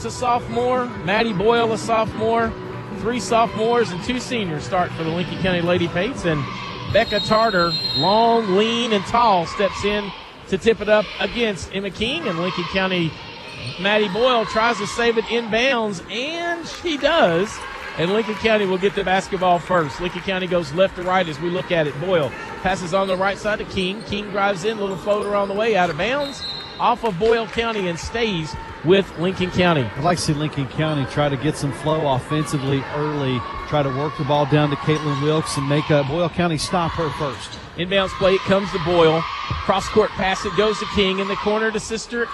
Wilkes, a sophomore. Maddie Boyle, a sophomore. 3 sophomores and 2 seniors start for the Lincoln County Lady Pates. And Becca Tarter, long, lean, and tall, steps in to tip it up against Emma King. And Lincoln County Maddie Boyle tries to save it inbounds, and she does. And Lincoln County will get the basketball first. Lincoln County goes left to right as we look at it. Boyle passes on the right side to King. King drives in, little floater on the way, out of bounds, off of Boyle County, and stays with Lincoln County. I'd like to see Lincoln County try to get some flow offensively early, try to work the ball down to Caitlin Wilkes and make Boyle County stop her first. Inbounds play, it comes to Boyle. Cross-court pass, it goes to King. In the corner to sister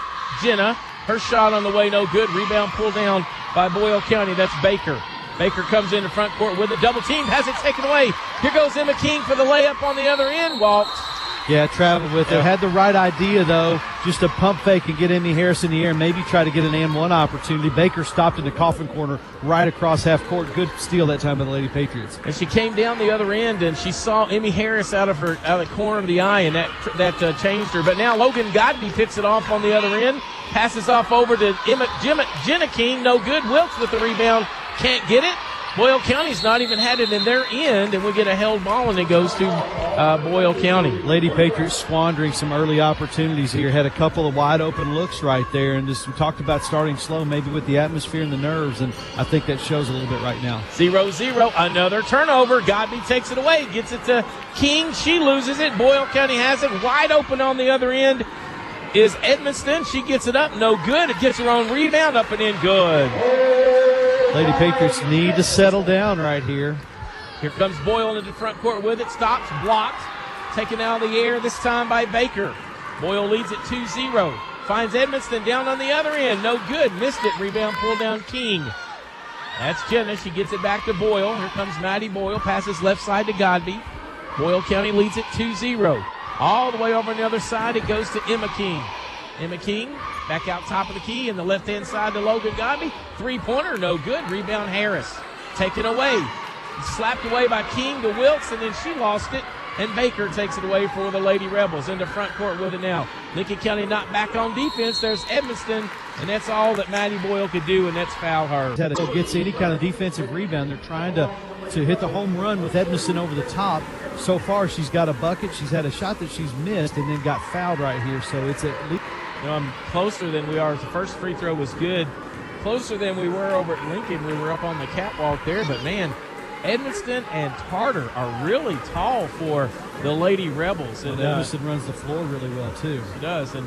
Jenna. Her shot on the way, no good. Rebound pulled down by Boyle County. That's Baker. Baker comes into front court with a double team, has it taken away. Here goes Emma King for the layup on the other end. Walks. Yeah, traveled with it. Had the right idea, though, just to pump fake and get Emmy Harris in the air, maybe try to get an and one opportunity. Baker stopped in the coffin corner right across half court. Good steal that time by the Lady Patriots. And she came down the other end, and she saw Emmy Harris out of the corner of the eye, and that changed her. But now Logan Godby picks it off on the other end, passes off over to Jenna King. No good. Wilkes with the rebound. Can't get it. Boyle County's not even had it in their end, and we get a held ball, and it goes to Boyle County. Lady Patriots squandering some early opportunities here. Had a couple of wide open looks right there, and just we talked about starting slow, maybe with the atmosphere and the nerves, and I think that shows a little bit right now. 0-0, another turnover. Godby takes it away, gets it to King. She loses it. Boyle County has it wide open on the other end. Is Edmiston. She gets it up, no good. It gets her own rebound, up and in, good. Lady Patriots need to settle down right here. Here comes Boyle into the front court with it. Stops, blocked. Taken out of the air this time by Baker. Boyle leads it 2-0. Finds Edmiston down on the other end. No good. Missed it. Rebound pulled down King. That's Jenna. She gets it back to Boyle. Here comes Maddie Boyle. Passes left side to Godby. Boyle County leads it 2-0. All the way over on the other side, it goes to Emma King. Emma King back out top of the key in the left-hand side to Logan Godby. Three-pointer, no good. Rebound Harris. Taken away. Slapped away by King to Wilkes, and then she lost it. And Baker takes it away for the Lady Rebels. Into front court with it now. Lincoln County not back on defense. There's Edmiston, and that's all that Maddie Boyle could do, and that's foul her. Gets any kind of defensive rebound. They're trying to hit the home run with Edmiston over the top. So far, she's got a bucket. She's had a shot that she's missed and then got fouled right here. So it's at least. I'm closer than we are. The first free throw was good. Closer than we were over at Lincoln. We were up on the catwalk there, but man, Edmiston and Tarter are really tall for the Lady Rebels. And Edmiston runs the floor really well, too. She does. And,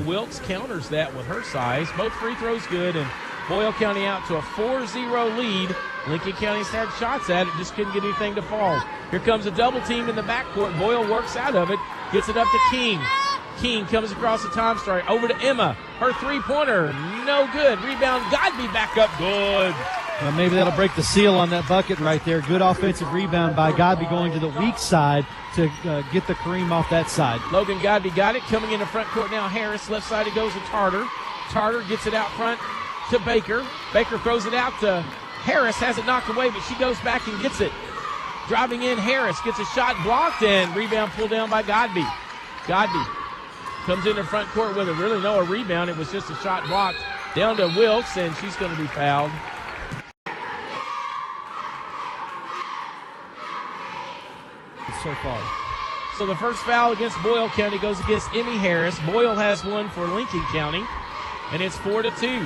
Wilkes counters that with her size. Both free throws good, and Boyle County out to a 4-0 lead. Lincoln County's had shots at it, just couldn't get anything to fall. Here comes a double team in the backcourt. Boyle works out of it, gets it up to King. King comes across the time stripe, over to Emma. Her three-pointer, no good. Rebound, Godby back up, good. Well, maybe that'll break the seal on that bucket right there. Good offensive rebound by Godby going to the weak side to get the Kareem off that side. Logan Godby got it. Coming in the front court now, Harris. Left side it goes to Tarter. Tarter gets it out front to Baker. Baker throws it out to Harris. Has it knocked away, but she goes back and gets it. Driving in, Harris gets a shot blocked, and rebound pulled down by Godby. Godby comes in the front court with a rebound. It was just a shot blocked down to Wilkes, and she's going to be fouled. So far. So the first foul against Boyle County goes against Emmy Harris. Boyle has one for Lincoln County, and it's 4-2.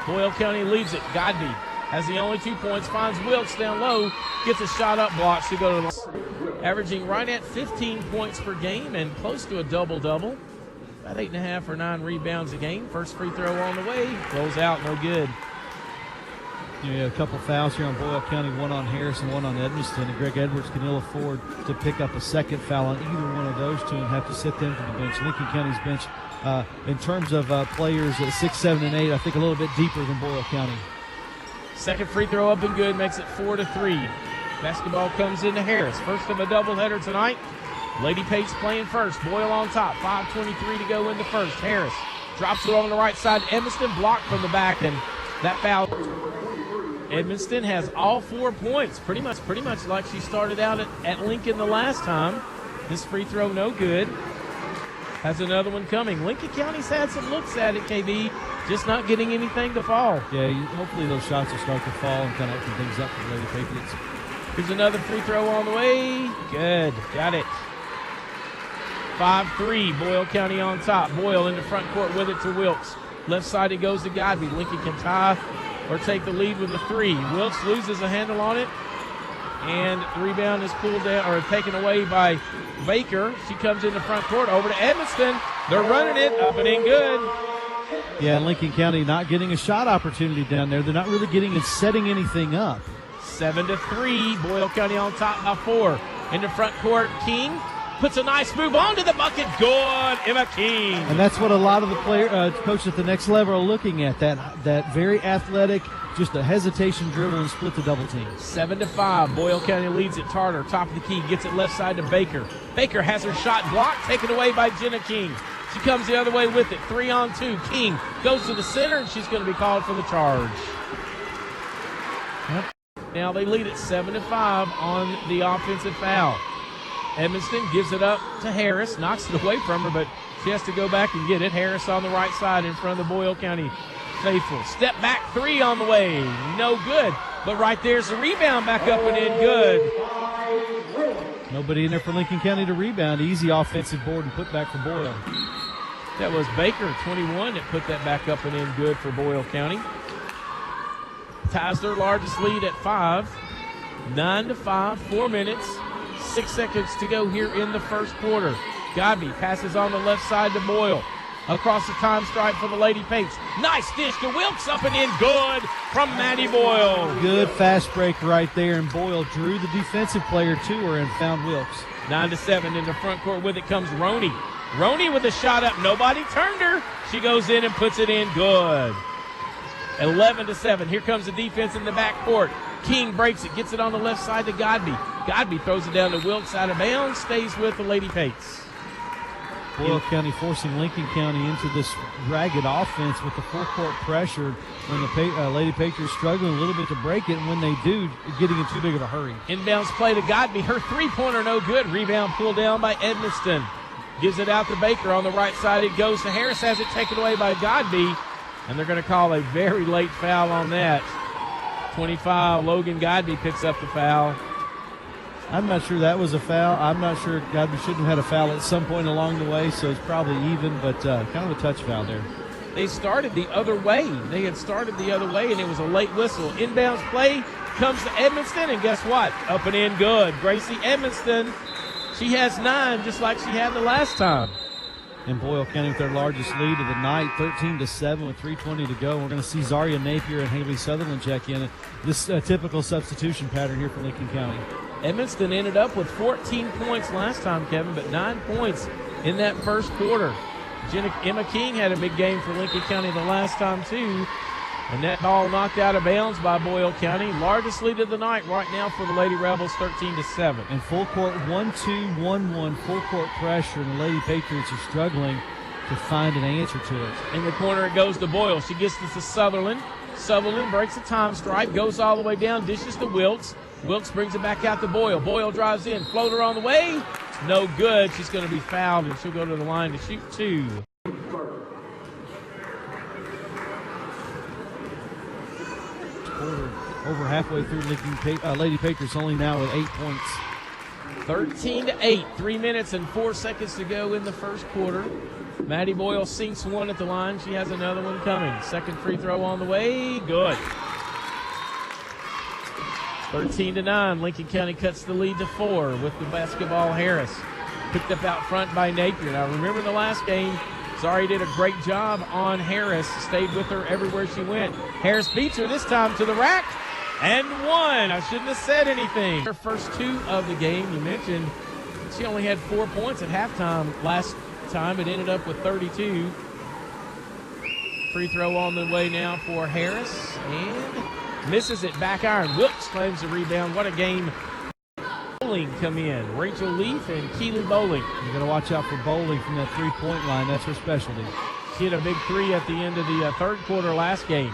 Boyle County leads it. Godby has the only 2 points, finds Wilkes down low, gets a shot up, blocks to go to the averaging right at 15 points per game and close to a double-double. About 8.5 or 9 rebounds a game. First free throw on the way. Goes out, no good. You have a couple fouls here on Boyle County, one on Harris and one on Edmiston. And Greg Edwards can ill afford to pick up a second foul on either one of those two and have to sit them to the bench. Lincoln County's bench, in terms of players at 6, 7, and 8, I think a little bit deeper than Boyle County. Second free throw up and good, makes it 4-3. Basketball comes into Harris. First of a doubleheader tonight. Lady Pates playing first. Boyle on top. 5:23 to go in the first. Harris drops it on the right side. Edmiston blocked from the back, and that foul. Edmiston has all 4 points, pretty much like she started out at Lincoln the last time. This free throw no good. Has another one coming. Lincoln County's had some looks at it, KB. just not getting anything to fall. Yeah, hopefully those shots will start to fall and kind of open things up for the Lady Patriots. Here's another free throw on the way. Good. Got it. 5-3. Boyle County on top. Boyle in the front court with it to Wilkes. Left side it goes to Godby. Lincoln can tie or take the lead with the three. Wilkes loses a handle on it. And the rebound is pulled down or taken away by Baker. She comes in the front court over to Edmiston. They're running it up and in good. Yeah, Lincoln County not getting a shot opportunity down there. They're not really getting and setting anything up. 7-3. Boyle County on top by 4. In the front court, King puts a nice move onto the bucket. Good, Emma King. And that's what a lot of the coaches at the next level are looking at. That very athletic, just a hesitation dribble and split the double team. 7-5. Boyle County leads it. Tarter, top of the key, gets it left side to Baker. Baker has her shot blocked, taken away by Jenna King. She comes the other way with it. 3-on-2. King goes to the center, and she's going to be called for the charge. Yep. Now they lead it 7-5 on the offensive foul. Edmiston gives it up to Harris, knocks it away from her, but she has to go back and get it. Harris on the right side in front of the Boyle County faithful. Step back three on the way. No good. But right there's the rebound back up and in good. Nobody in there for Lincoln County to rebound. Easy offensive board and put back for Boyle. That was Baker, 21, that put that back up and in good for Boyle County. Ties their largest lead at 5. 9-5, 4 minutes, 6 seconds to go here in the first quarter. Godby passes on the left side to Boyle. Across the time stripe for the Lady Pates. Nice dish to Wilkes, up and in good from Maddie Boyle. Good fast break right there, and Boyle drew the defensive player to her and found Wilkes. 9-7 in the front court with it comes Roney. Roney with a shot up. Nobody turned her. She goes in and puts it in good. 11-7. Here comes the defense in the back court. King breaks it, gets it on the left side to Godby. Godby throws it down to Wilkes out of bounds, stays with the Lady Pates. Boyle County forcing Lincoln County into this ragged offense with the full court pressure when the Lady Patriots struggling a little bit to break it, and when they do, getting in too big of a hurry. Inbounds play to Godby. Her three-pointer no good. Rebound pulled down by Edmiston. Gives it out to Baker on the right side. It goes to Harris, has it taken away by Godby, and they're going to call a very late foul on that. 25, Logan Godby picks up the foul. I'm not sure that was a foul. I'm not sure Godby shouldn't have had a foul at some point along the way, so it's probably even, but kind of a touch foul there. They started the other way. They had started the other way, and it was a late whistle. Inbounds play comes to Edmiston, and guess what? Up and in good. Gracie Edmiston, she has 9, just like she had the last time. And Boyle County with their largest lead of the night, 13-7 with 3:20 to go. We're going to see Zaria Napier and Haley Sutherland check in. This typical substitution pattern here for Lincoln County. Edmiston ended up with 14 points last time, Kevin, but 9 points in that first quarter. Emma King had a big game for Lincoln County the last time, too. And that ball knocked out of bounds by Boyle County. Largest lead of the night right now for the Lady Rebels, 13-7. And full court 1-2-1-1, full court pressure, and the Lady Patriots are struggling to find an answer to it. In the corner it goes to Boyle. She gets this to Sutherland. Sutherland breaks the time stripe, goes all the way down, dishes to Wilkes. Wilkes brings it back out to Boyle. Boyle drives in, floater on the way. No good. She's going to be fouled, and she'll go to the line to shoot 2. Over halfway through, Lady Patriots only now with 8 points. 13-8, 3 minutes and 4 seconds to go in the first quarter. Maddie Boyle sinks one at the line. She has another one coming. Second free throw on the way. Good. 13-9. Lincoln County cuts the lead to 4 with the basketball. Harris picked up out front by Napier. Now remember the last game, Zari did a great job on Harris. Stayed with her everywhere she went. Harris beats her this time to the rack and won. I shouldn't have said anything. Her first 2 of the game, you mentioned she only had 4 points at halftime last time. It ended up with 32. Free throw on the way now for Harris, and misses it. Back iron. Wilkes claims the rebound. What a game. Bowling come in. Rachel Leaf and Keely Bowling. You got to watch out for Bowling from that three-point line. That's her specialty. She hit a big 3 at the end of the third quarter last game.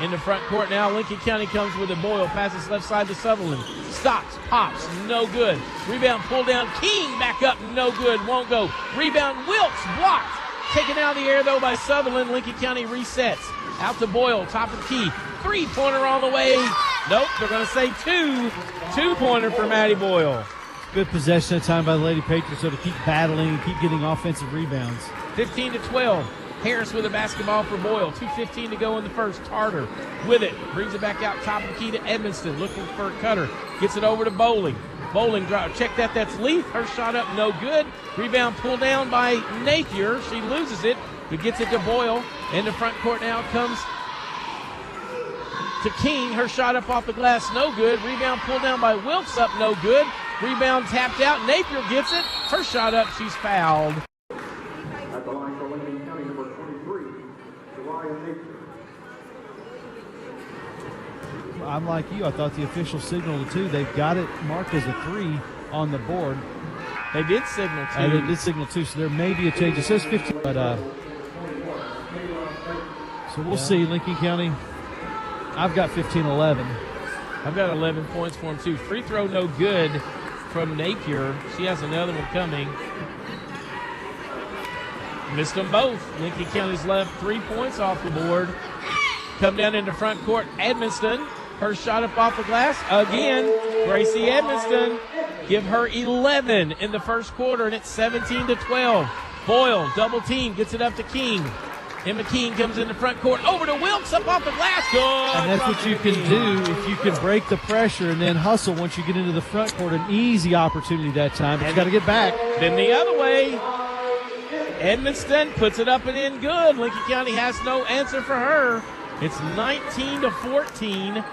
In the front court now, Lincoln County comes with a Boyle. Passes left side to Sutherland. Stops, pops, no good. Rebound pulled down. King back up, no good. Won't go. Rebound, Wilkes blocked. Taken out of the air, though, by Sutherland. Lincoln County resets. Out to Boyle, top of the key. Three-pointer on the way. Nope, they're going to say two. Two-pointer for Maddie Boyle. Good possession of time by the Lady Patriots, so to keep battling and keep getting offensive rebounds. 15-12. Harris with a basketball for Boyle. 2:15 to go in the first. Tarter with it. Brings it back out top of the key to Edmonston. Looking for a cutter. Gets it over to Bowling. Bowling drop. Check that. That's Leaf. Her shot up. No good. Rebound pulled down by Napier. She loses it, but gets it to Boyle. In the front court now comes to King. Her shot up off the glass. No good. Rebound pulled down by Wilkes. Up. No good. Rebound tapped out. Napier gets it. Her shot up. She's fouled. At the line for Lincoln County, number 23, Jariah Napier. I'm like you. I thought the official signaled the two. They've got it marked as a 3 on the board. They did signal two. They did signal 2, so there may be a change. It says 15, but so we'll see. Lincoln County, I've got 15-11. I've got 11 points for him, too. Free throw no good from Napier. She has another one coming. Missed them both. Lincoln County's left 3 points off the board. Come down into front court. Edmonston. Her shot up off the glass. Again, Gracie Edmonston. Give her 11 in the first quarter, and it's 17-12. Boyle, double team, gets it up to King. Emma King comes in the front court. Over to Wilkes, up off the glass. Good. And that's what you can do if you can break the pressure and then hustle once you get into the front court. An easy opportunity that time, but you got to get back. Then the other way. Edmonston puts it up and in good. Lincoln County has no answer for her. It's 19-14.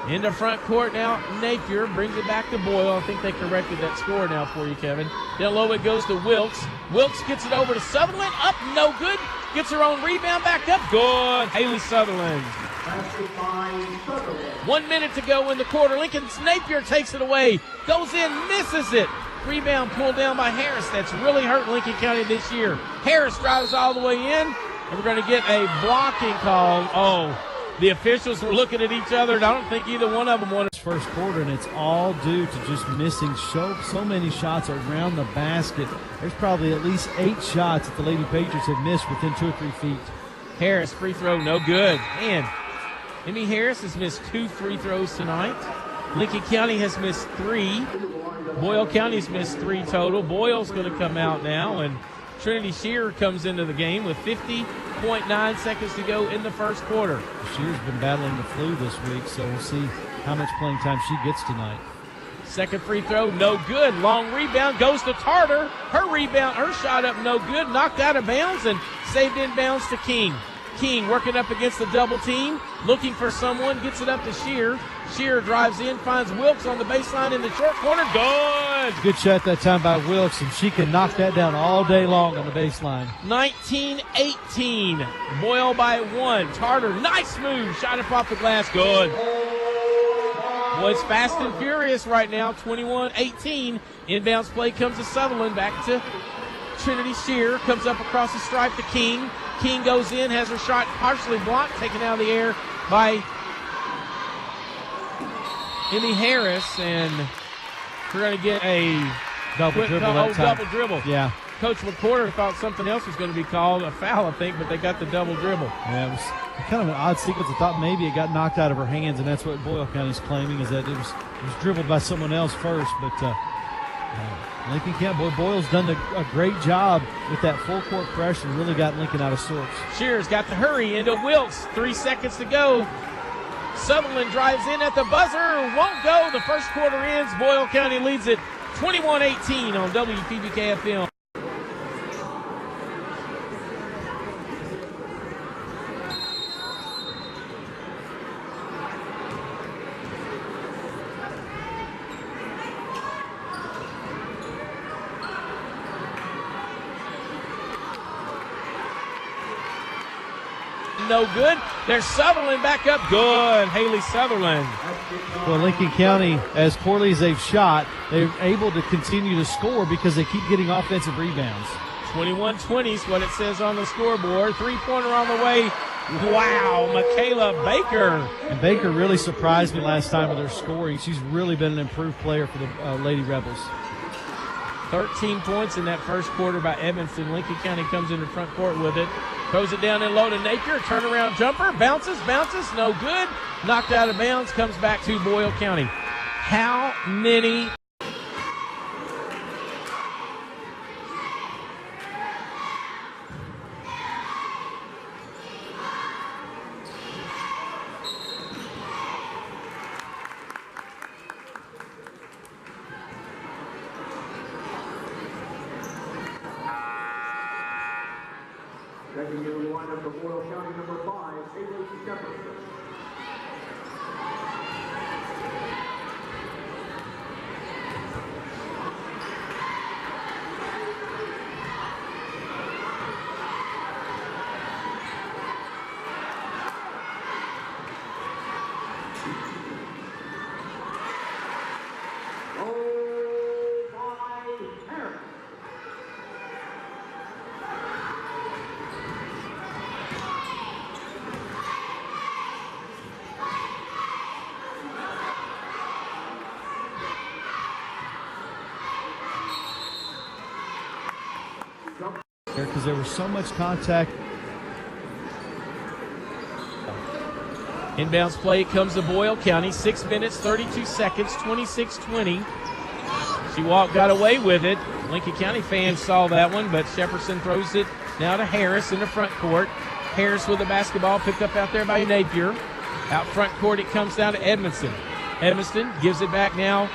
In the front court now, Napier brings it back to Boyle. I think they corrected that score now for you, Kevin. Down low it goes to Wilkes. Wilkes gets it over to Sutherland. Up, no good. Gets her own rebound back up. Good. Haley Sutherland. 1 minute to go in the quarter. Lincoln's Napier takes it away. Goes in, misses it. Rebound pulled down by Harris. That's really hurt Lincoln County this year. Harris drives all the way in, and we're going to get a blocking call. Oh, the officials were looking at each other, and I don't think either one of them wanted. First quarter, and it's all due to just missing so many shots around the basket. There's probably at least 8 shots that the Lady Patriots have missed within 2 or 3 feet. Harris, free throw, no good. Man, Emmy Harris has missed 2 free throws tonight. Lincoln County has missed 3. Boyle County's missed 3 total. Boyle's going to come out now, and Trinity Shearer comes into the game with 50.9 seconds to go in the first quarter. Shearer's been battling the flu this week, so we'll see how much playing time she gets tonight. Second free throw, no good. Long rebound goes to Tarter. Her rebound, her shot up, no good. Knocked out of bounds and saved inbounds to King. King working up against the double team, looking for someone, gets it up to Shearer. Shearer drives in, finds Wilkes on the baseline in the short corner. Good. Good shot that time by Wilkes, and she can knock that down all day long on the baseline. 19-18. Boyle by 1. Tarter, nice move. Shot up off the glass. Good. Well, it's fast and furious right now. 21-18. Inbounds play comes to Sutherland. Back to Trinity Shearer. Comes up across the stripe to King. King goes in, has her shot partially blocked, taken out of the air by Emmy Harris, and we're going to get a double dribble. Double dribble. Yeah. Coach McCorder thought something else was going to be called, a foul, I think, but they got the double dribble. Yeah, it was kind of an odd sequence. I thought maybe it got knocked out of her hands, and that's what Boyle County's claiming, is that it was dribbled by someone else first. But Lincoln County, Boyle's done a great job with that full court pressure, really got Lincoln out of sorts. Shearer's got the hurry into Wilkes. 3 seconds to go. Sutherland drives in at the buzzer. Won't go. The first quarter ends. Boyle County leads it 21-18 on WPBK FM. No good. There's Sutherland back up. Good. Haley Sutherland. Well, Lincoln County, as poorly as they've shot, they're able to continue to score because they keep getting offensive rebounds. 21-20 is what it says on the scoreboard. 3-pointer on the way. Wow, Michaela Baker. And Baker really surprised me last time with her scoring. She's really been an improved player for the Lady Rebels. 13 points in that first quarter by Evanston. Lincoln County comes into front court with it. Throws it down in low to Napier. Turnaround jumper. Bounces. No good. Knocked out of bounds. Comes back to Boyle County. How many? Checking into the lineup for Boyle County, number 5, Haley Jefferson. Because there was so much contact. Inbounds play comes to Boyle County. 6 minutes, 32 seconds, 26-20. She got away with it. Lincoln County fans saw that one, but Shepperson throws it now to Harris in the front court. Harris with the basketball picked up out there by Napier. Out front court it comes down to Edmondson. Edmondson gives it back now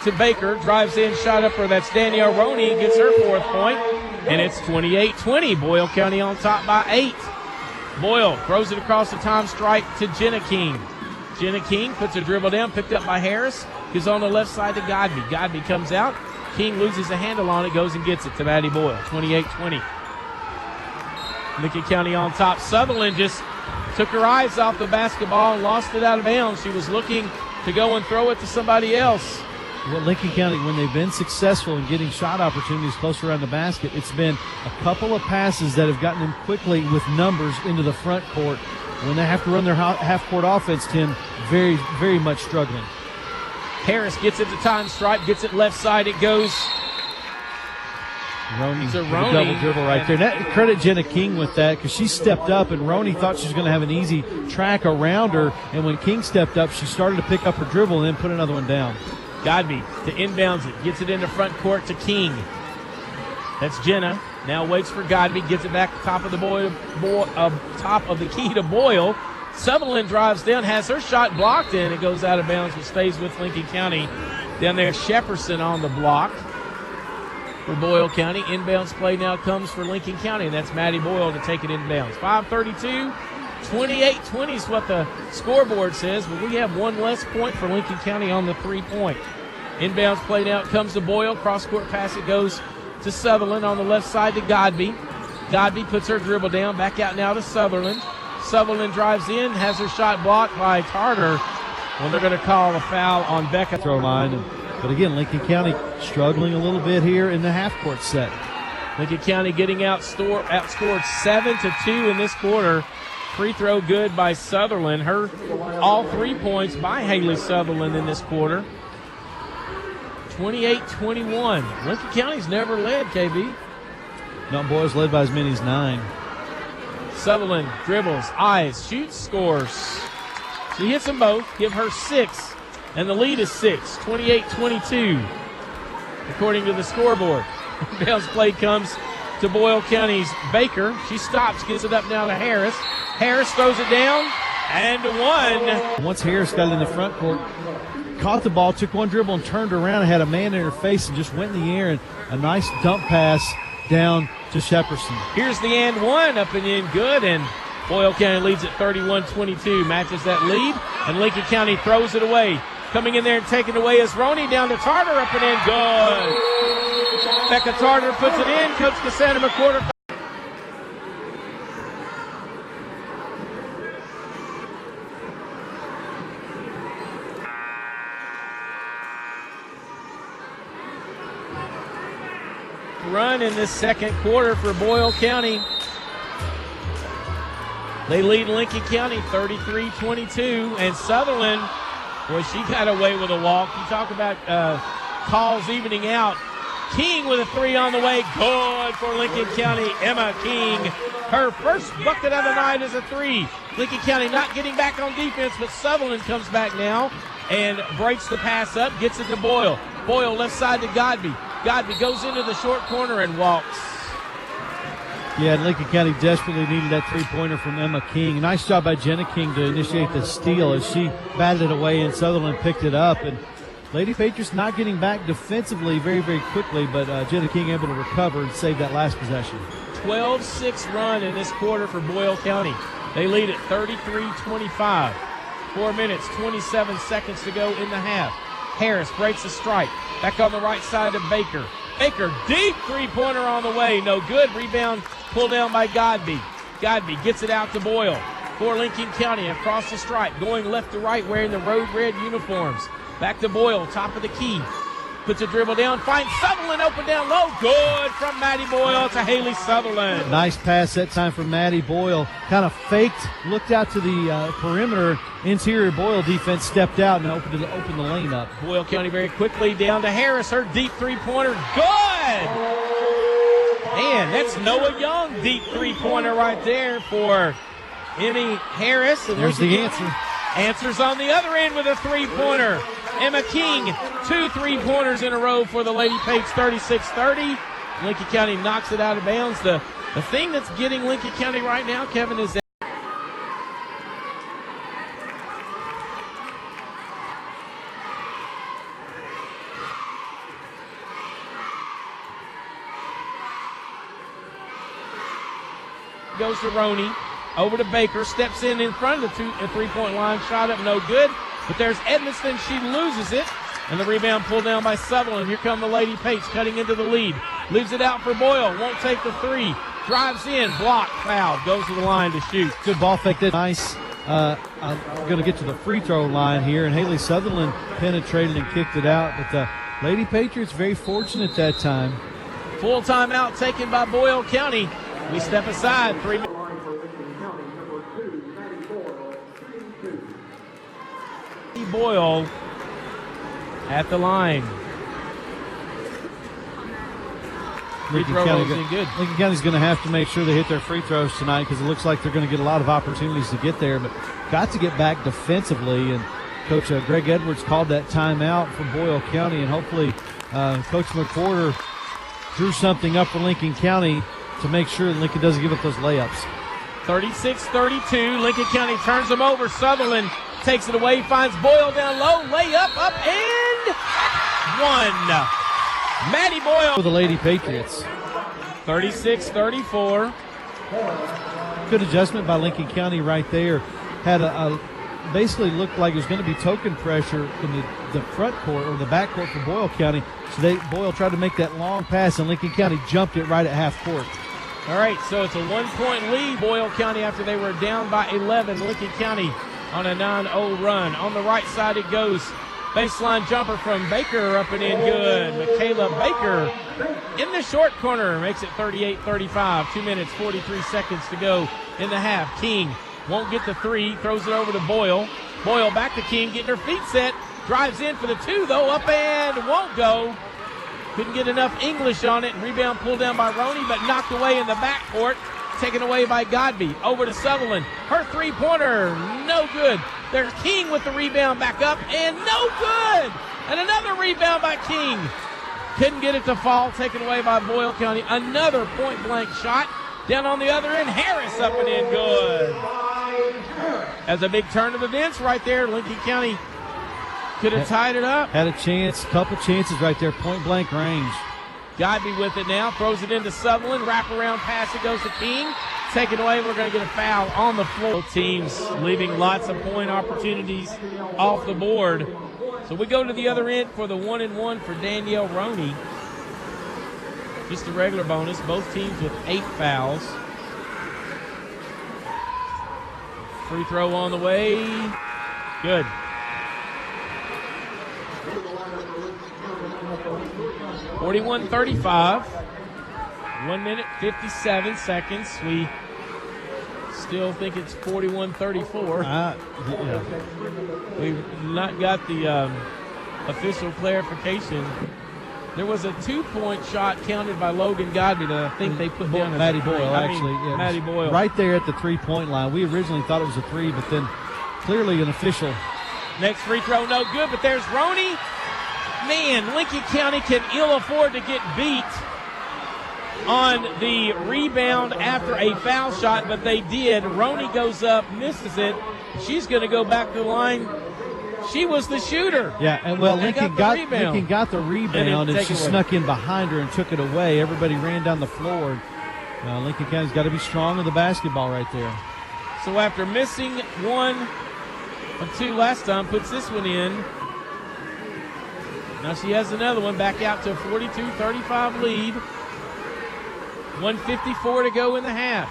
to Baker. Drives in, shot up for that's Danielle Roney. Gets her 4th point. And it's 28-20. Boyle County on top by 8. Boyle throws it across the time stripe to Jenna King. Jenna King puts a dribble down, picked up by Harris. Goes on the left side to Godby. Godby comes out. King loses a handle on it, goes and gets it to Maddie Boyle. 28-20. Lincoln County on top. Sutherland just took her eyes off the basketball and lost it out of bounds. She was looking to go and throw it to somebody else. Well, Lincoln County, when they've been successful in getting shot opportunities close around the basket, it's been a couple of passes that have gotten them quickly with numbers into the front court. When they have to run their half-court offense, Tim, very, very much struggling. Harris gets it to time stripe, gets it left side. It goes Roney, to with Roney. a double dribble right there. That, credit Jenna King with that because she stepped up, and Roney thought she was going to have an easy track around her. And when King stepped up, she started to pick up her dribble and then put another one down. Godby to inbounds it, gets it into front court to King. That's Jenna. Now waits for Godby, gets it back top of the top of the key to Boyle. Sutherland drives down, has her shot blocked, and it goes out of bounds, but stays with Lincoln County. Down there, Shepperson on the block for Boyle County. Inbounds play now comes for Lincoln County, and that's Maddie Boyle to take it inbounds. 5:32. 28-20 is what the scoreboard says, but we have one less point for Lincoln County on the 3-point. Inbounds play now comes to Boyle. Cross-court pass, it goes to Sutherland on the left side to Godby. Godby puts her dribble down, back out now to Sutherland. Sutherland drives in, has her shot blocked by Tarter. Well, they're going to call a foul on Becca. Throw line. But again, Lincoln County struggling a little bit here in the half-court set. Lincoln County getting outscored 7-2 in this quarter. Free throw good by Sutherland. All 3 points by Haley Sutherland in this quarter. 28-21. Lincoln County's never led, KB. No, Boyle's led by as many as 9. Sutherland dribbles, eyes, shoots, scores. She hits them both, give her 6, and the lead is 6, 28-22, according to the scoreboard. Inbounds play comes to Boyle County's Baker. She stops, gets it up now to Harris. Harris throws it down, and one. Once Harris got it in the front court, caught the ball, took one dribble and turned around and had a man in her face and just went in the air, and a nice dump pass down to Shepperson. Here's the and one, up and in good, and Boyle County leads at 31-22, matches that lead, and Lincoln County throws it away. Coming in there and taking it away is Roney, down to Tarter, up and in good. Becca Tarter puts it in. Coach Cassandra McQuarter. Run in this second quarter for Boyle County. They lead Lincoln County 33-22, and Sutherland, boy, she got away with a walk. You talk about calls evening out. King with a three on the way. Good for Lincoln County. Emma King, her first bucket of the night is a three. Lincoln County not getting back on defense, but Sutherland comes back now and breaks the pass up, gets it to Boyle. Boyle left side to Godby. Godby goes into the short corner and walks. Yeah, Lincoln County desperately needed that three-pointer from Emma King. Nice job by Jenna King to initiate the steal as she batted it away and Sutherland picked it up. And Lady Patriots not getting back defensively very, very quickly, but Jenna King able to recover and save that last possession. 12-6 run in this quarter for Boyle County. They lead at 33-25. 4 minutes, 27 seconds to go in the half. Harris breaks the strike. Back on the right side to Baker. Baker, deep three-pointer on the way. No good. Rebound pulled down by Godby. Godby gets it out to Boyle for Lincoln County across the stripe, going left to right wearing the road red uniforms. Back to Boyle, top of the key. Puts a dribble down, finds Sutherland open down low. Good from Maddie Boyle to Haley Sutherland. Nice pass that time from Maddie Boyle. Kind of faked, looked out to the perimeter. Interior Boyle defense stepped out and opened the lane up. Boyle County very quickly down to Harris. Her deep three-pointer. Good! Man, that's Noah Young deep three-pointer right there for Emmy Harris. And there's the answer. Answers on the other end with a three-pointer. Emma King, 2 3-pointers in a row for the Lady Pates, 36-30. Lincoln County knocks it out of bounds. The thing that's getting Lincoln County right now, Kevin, is that goes to Roney, over to Baker, steps in front of the three-point line, shot up, no good. But there's Edmiston, she loses it, and the rebound pulled down by Sutherland. Here come the Lady Pates cutting into the lead. Leaves it out for Boyle, won't take the three. Drives in, block, foul, goes to the line to shoot. Good ball fake. Nice. I'm going to get to the free throw line here, and Haley Sutherland penetrated and kicked it out. But the Lady Patriots very fortunate that time. Full timeout taken by Boyle County. We step aside. 3 minutes. Boyle at the line. Lincoln County's going to have to make sure they hit their free throws tonight because it looks like they're going to get a lot of opportunities to get there, but got to get back defensively. And Coach Greg Edwards called that timeout for Boyle County, and hopefully Coach McWhorter drew something up for Lincoln County to make sure that Lincoln doesn't give up those layups. 36-32. Lincoln County turns them over. Sutherland takes it away, finds Boyle down low, layup up and one. Maddie Boyle for the Lady Patriots. 36-34. Good adjustment by Lincoln County right there. Had basically looked like it was going to be token pressure in the front court or the back court for Boyle County. So Boyle tried to make that long pass, and Lincoln County jumped it right at half court. All right, so it's a 1-point lead, Boyle County, after they were down by 11. Lincoln County on a 9-0 run. On the right side it goes. Baseline jumper from Baker, up and in good. Michaela Baker in the short corner makes it 38-35. 2 minutes, 43 seconds to go in the half. King won't get the three, throws it over to Boyle. Boyle back to King, getting her feet set. Drives in for the two, though, up and won't go. Couldn't get enough English on it. Rebound pulled down by Roney, but knocked away in the backcourt. Taken away by Godby. Over to Sutherland. Her three-pointer, no good. There's King with the rebound back up, and no good. And another rebound by King. Couldn't get it to fall. Taken away by Boyle County. Another point-blank shot. Down on the other end, Harris up and in good. As a big turn of events right there, Lincoln County could have tied it up. Had a chance, couple chances right there, point-blank range. Godby with it now, throws it into Sutherland, wraparound pass, it goes to King. Taken away, we're going to get a foul on the floor. Both teams leaving lots of point opportunities off the board. So we go to the other end for the 1-and-1 for Danielle Roney. Just a regular bonus, both teams with 8 fouls. Free throw on the way, good. 41-35, 1 minute, 57 seconds. We still think it's 41-34. Yeah. We've not got the official clarification. There was a 2-point shot counted by Logan Godby that I think they put down as Matty a three. Boyle, actually. Yeah, Matty Boyle. Right there at the 3-point line. We originally thought it was a 3, but then clearly an official. Next free throw, no good, but there's Roney. Man, Lincoln County can ill afford to get beat on the rebound after a foul shot, but they did. Roney goes up, misses it. She's going to go back to the line. She was the shooter. Yeah, and well, Lincoln got the rebound, and she snuck in behind her and took it away. Everybody ran down the floor. Lincoln County's got to be strong with the basketball right there. So after missing 1 of 2 last time, puts this one in. Now she has another one, back out to a 42-35 lead. 1:54 to go in the half.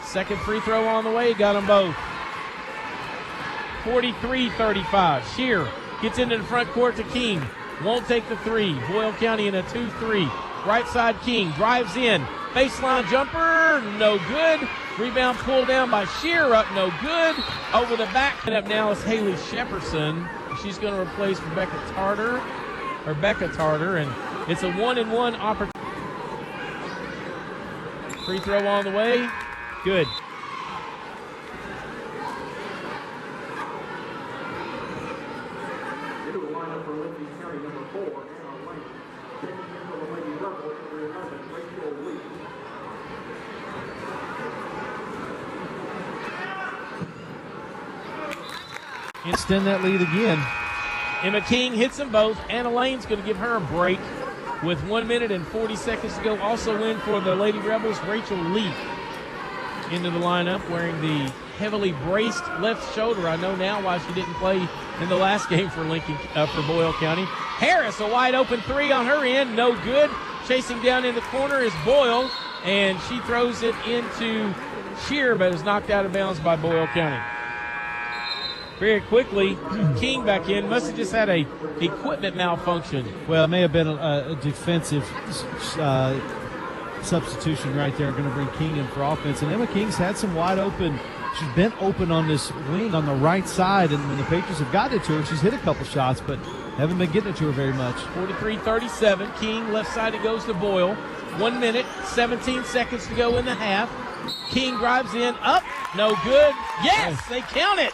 Second free throw on the way, got them both. 43-35. Shear gets into the front court to King. Won't take the 3. Boyle County in a 2-3. Right side, King drives in. Baseline jumper, no good. Rebound pulled down by Shear, up no good. Over the back. And up now is Haley Shepperson. She's going to replace Becca Tarter, and it's a 1-and-1 opportunity. Free throw on the way. Good. Into the lineup for Lincoln County, number 4, Anna Lane. Checking in for the Lady Rebels, number 11, Rachel Lee. Extend that lead again. Emma King hits them both. Anna Lane's going to give her a break with 1 minute and 40 seconds to go. Also in for the Lady Rebels, Rachel Lee into the lineup wearing the heavily braced left shoulder. I know now why she didn't play in the last game for for Boyle County. Harris, a wide open 3 on her end, no good. Chasing down in the corner is Boyle, and she throws it into Shear, but is knocked out of bounds by Boyle County. Very quickly, King back in. Must have just had a equipment malfunction. Well, it may have been a defensive substitution right there. Going to bring King in for offense. And Emma King's had some wide open. She's been open on this wing on the right side. And when the Patriots have gotten it to her, she's hit a couple shots, but haven't been getting it to her very much. 43-37. King left side, it goes to Boyle. 1 minute, 17 seconds to go in the half. King drives in, up, no good. Yes, they count it.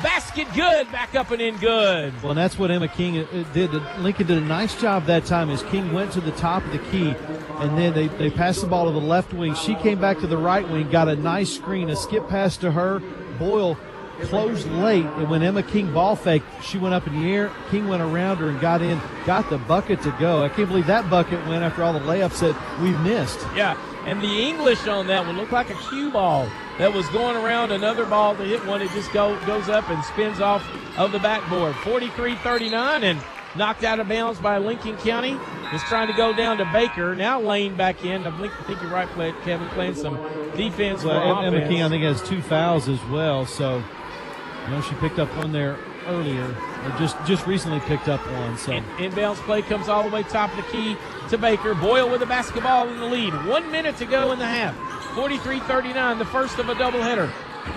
Basket good, back up and in good. Well, and that's what Emma King did. Lincoln did a nice job that time as King went to the top of the key, and then they passed the ball to the left wing. She came back to the right wing, got a nice screen, a skip pass to her. Boyle closed late, and when Emma King ball faked, she went up in the air. King went around her and got in, got the bucket to go. I can't believe that bucket went after all the layups that we've missed. Yeah. And the English on that one looked like a cue ball that was going around another ball to hit one. It just goes up and spins off of the backboard. 43-39 and knocked out of bounds by Lincoln County. Was trying to go down to Baker. Now Lane back in. I think you're right, Kevin, playing some defense for offense. Emma King, I think, has 2 fouls as well. So, she picked up one there earlier, or just recently picked up one. So inbounds play comes all the way top of the key to Baker. Boyle with the basketball in the lead. 1 minute to go in the half. 43-39, the first of a doubleheader.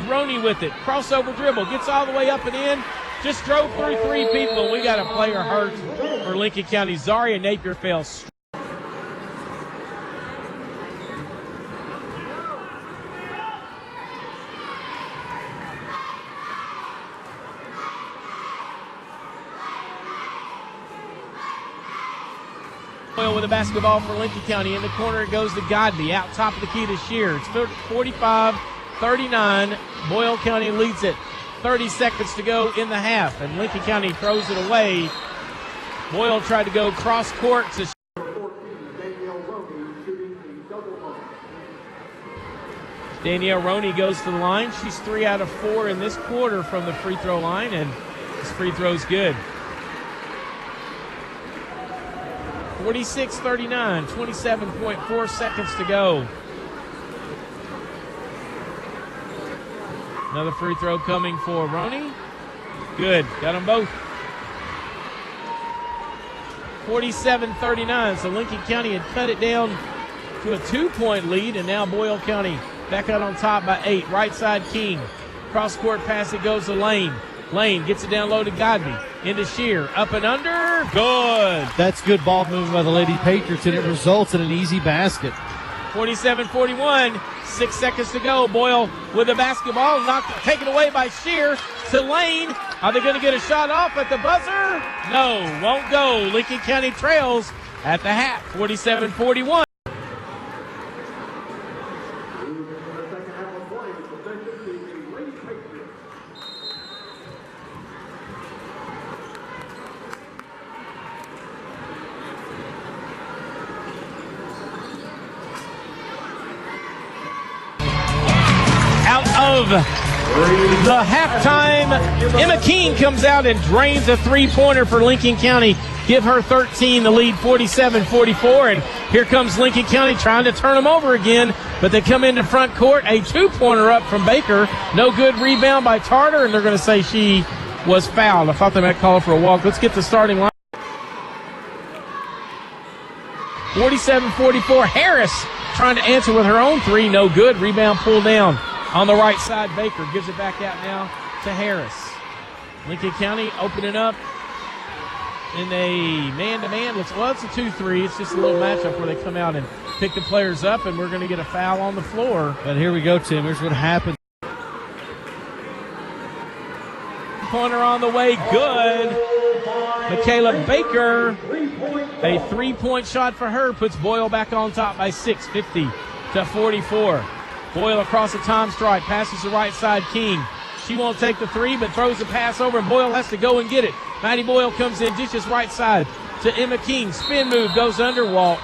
Roney with it. Crossover dribble. Gets all the way up and in. Just drove through 3 people. We got a player hurt for Lincoln County. Zaria Napier fell. With the basketball for Lincoln County. In the corner it goes to Godby. Out top of the key to Shear. It's 45-39. Boyle County leads it. 30 seconds to go in the half. And Lincoln County throws it away. Boyle tried to go cross court to Danielle Roney goes to the line. She's 3 out of 4 in this quarter from the free throw line, and this free throw's good. 46-39, 27.4 seconds to go. Another free throw coming for Roney. Good, got them both. 47-39, so Lincoln County had cut it down to a 2-point lead, and now Boyle County back out on top by 8. Right side King. Cross-court pass, it goes to Lane. Lane gets it down low to Godby. into Shear. Up and under. Good. That's good ball movement by the Lady Patriots, and it results in an easy basket. 47-41. 6 seconds to go. Boyle with the basketball. Taken away by Shear to Lane. Are they going to get a shot off at the buzzer? No, won't go. Lincoln County trails at the half. 47-41. Out of the halftime, Emma King comes out and drains a three-pointer for Lincoln County. Give her 13, the lead 47-44. And here comes Lincoln County trying to turn them over again, but they come into front court. A two-pointer up from Baker. No good. Rebound by Tarter, and they're going to say she was fouled. I thought they might call her for a walk. Let's get the starting line. 47-44. Harris trying to answer with her own three. No good. Rebound pulled down. On the right side, Baker gives it back out now to Harris. Lincoln County opening up in a man-to-man. It's a 2-3. It's just a little matchup where they come out and pick the players up, and we're going to get a foul on the floor. But here we go, Tim. Here's what happened. Pointer on the way. Good. Michaela Baker. A three-point shot for her puts Boyle back on top by 6, 50-44. Boyle across the time strike, passes the right side, King. She won't take the three, but throws the pass over, and Boyle has to go and get it. Maddie Boyle comes in, dishes right side to Emma King. Spin move, goes under, Walt.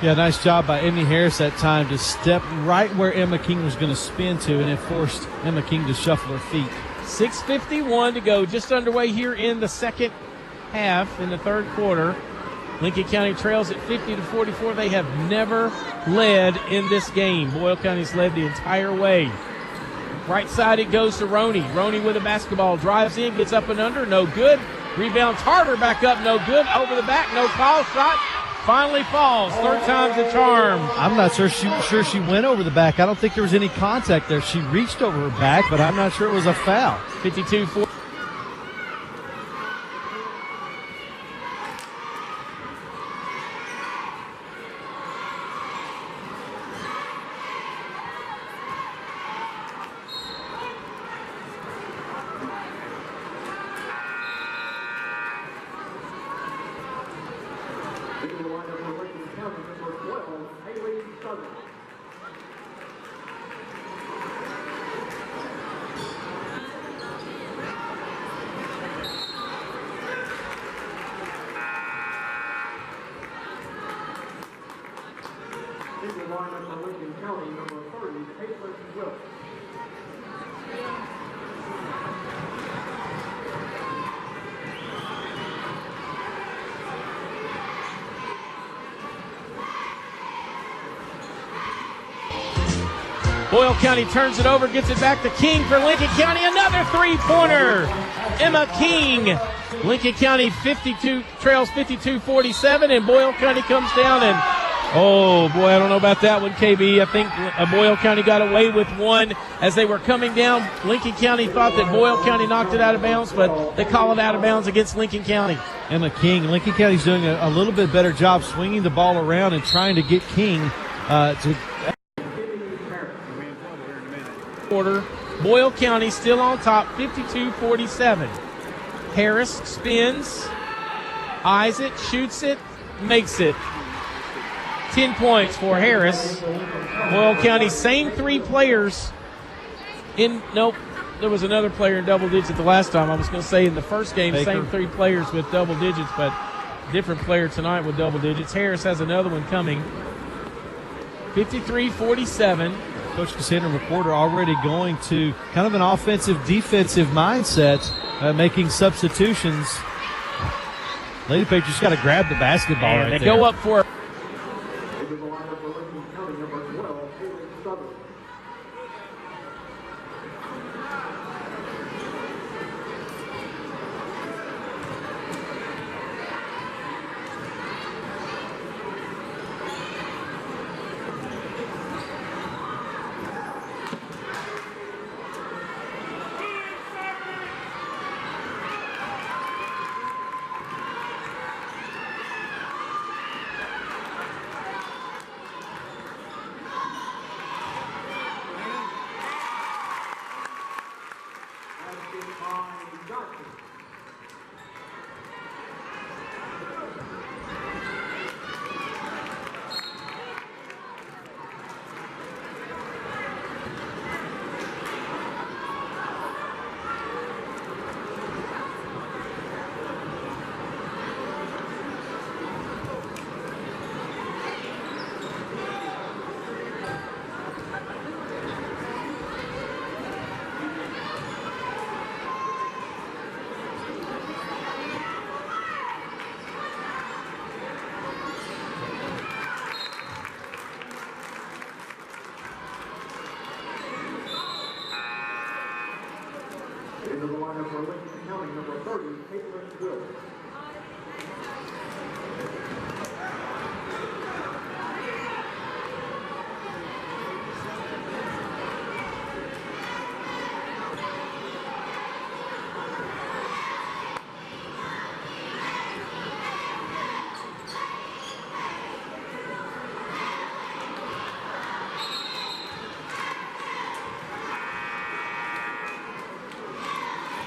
Yeah, nice job by Emmy Harris that time to step right where Emma King was going to spin to, and it forced Emma King to shuffle her feet. 6:51 to go, just underway here in the second half, in the third quarter. Lincoln County trails at 50-44. They have never led in this game. Boyle County's led the entire way. Right side it goes to Roney. Roney with a basketball, drives in, gets up and under, no good. Rebound Tarter back up, no good. Over the back, no call. Shot finally falls. Third time's the charm. I'm not sure she went over the back. I don't think there was any contact there. She reached over her back, but I'm not sure it was a foul. 52-40. Boyle County turns it over, gets it back to King for Lincoln County. Another three-pointer. Emma King. Lincoln County trails 52-47, and Boyle County comes down and, oh boy, I don't know about that one, KB. I think Boyle County got away with one as they were coming down. Lincoln County thought that Boyle County knocked it out of bounds, but they call it out of bounds against Lincoln County. Emma King. Lincoln County's doing a little bit better job swinging the ball around and trying to get King to quarter. Boyle County still on top, 52-47. Harris spins, eyes it, shoots it, makes it. 10 points for Harris. Boyle County, same three players nope, there was another player in double digits the last time. I was going to say in the first game, Baker. Same three players with double digits, but different player tonight with double digits. Harris has another one coming. 53-47. Coach Cassandra McWhorter already going to kind of an offensive-defensive mindset, making substitutions. Lady Patriots got to grab the basketball and right they there. go up for Catonsville.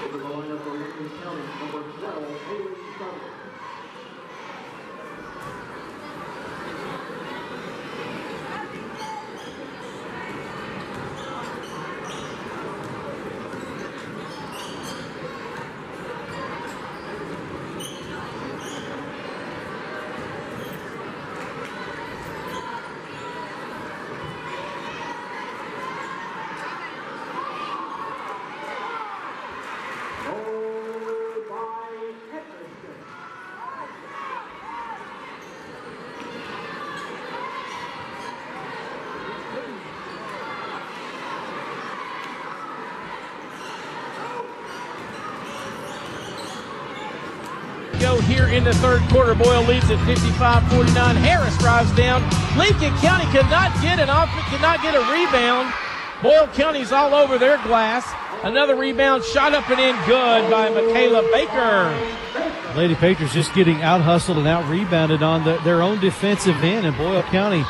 Over the line for Lincoln County, number 12, Haley Sutherland. Goal by Edmiston. Go here in the third quarter. Boyle leads at 55-49. Harris drives down. Lincoln County could not get a rebound. Boyle County's all over their glass. Another rebound shot up and in good by Michaela Baker. Lady Patriots just getting out-hustled and out-rebounded on their own defensive end, and Boyle County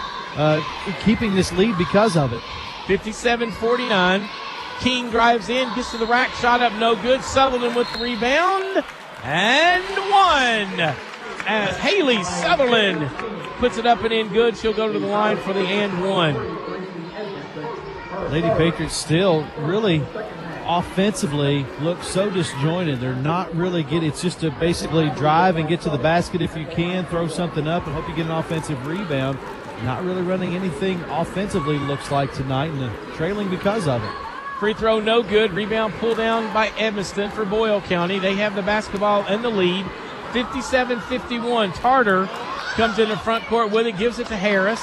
keeping this lead because of it. 57-49. King drives in, gets to the rack, shot up, no good. Sutherland with the rebound, and one. As Haley Sutherland puts it up and in good, she'll go to the line for the and one. Lady Patriots still really offensively look so disjointed. They're not really getting, it's just to basically drive and get to the basket if you can, throw something up and hope you get an offensive rebound. Not really running anything offensively, looks like, tonight, and trailing because of it. Free throw no good. Rebound pulled down by Evanston for Boyle County. They have the basketball and the lead. 57-51. Tarter comes in the front court with it, gives it to Harris.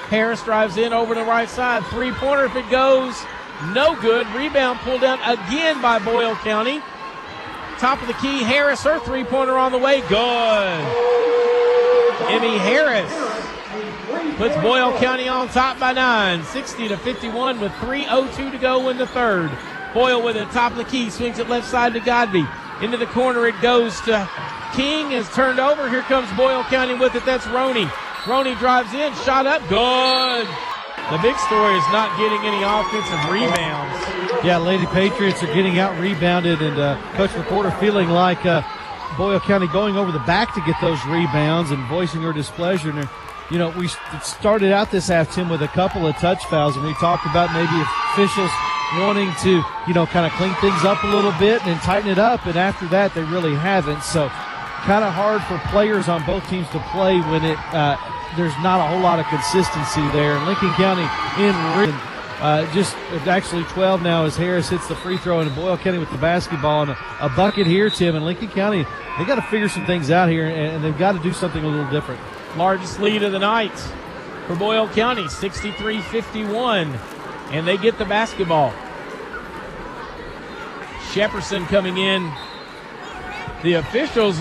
Harris drives in over the right side. Three-pointer, if it goes, no good. Rebound pulled down again by Boyle County. Top of the key, Harris, her three-pointer on the way. Good. Emmy Harris puts Boyle County on top by 9, 60-51 with 3:02 to go in the third. Boyle with it, top of the key, swings it left side to Godby. Into the corner it goes to King, is turned over. Here comes Boyle County with it. That's Roney. Roney drives in, shot up, good. The big story is not getting any offensive rebounds. Yeah, Lady Patriots are getting out-rebounded, and Coach McWhorter feeling like Boyle County going over the back to get those rebounds and voicing her displeasure. And you know, we started out this half, Tim, with a couple of touch fouls, and we talked about maybe officials wanting to, you know, kind of clean things up a little bit and tighten it up, and after that they really haven't. So kind of hard for players on both teams to play when there's not a whole lot of consistency there. And Lincoln County just actually 12 now as Harris hits the free throw, and Boyle County with the basketball, and a bucket here, Tim. And Lincoln County, they got to figure some things out here, and they've got to do something a little different. Largest lead of the night for Boyle County, 63-51, and they get the basketball. Shepperson coming in. The officials,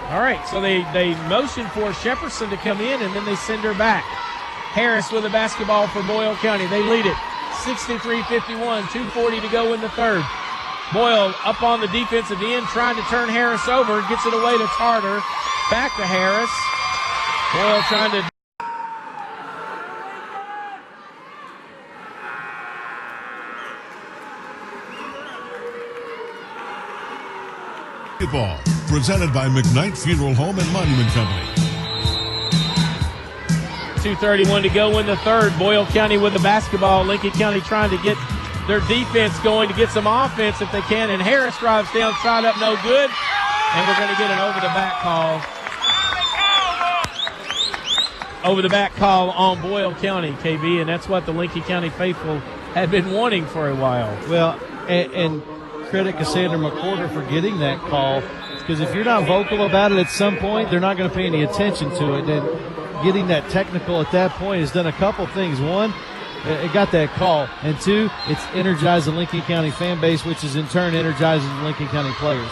all right, so they motion for Shepperson to come in, and then they send her back. Harris with the basketball for Boyle County. They lead it 63-51, 2:40 to go in the third. Boyle up on the defensive end, trying to turn Harris over, gets it away to Tarter. Back to Harris. Boyle trying to. Basketball presented by McKnight Funeral Home and Monument Company. 2:31 to go in the third. Boyle County with the basketball. Lincoln County trying to get their defense going to get some offense if they can. And Harris drives down, shot up, no good. And we're going to get an over-the-back call. Over-the-back call on Boyle County, KB, and that's what the Lincoln County faithful had been wanting for a while. Well, and credit Cassandra McWhorter for getting that call, because if you're not vocal about it at some point, they're not going to pay any attention to it. And getting that technical at that point has done a couple things. One, it got that call, and two, it's energized the Lincoln County fan base, which is in turn energizing the Lincoln County players.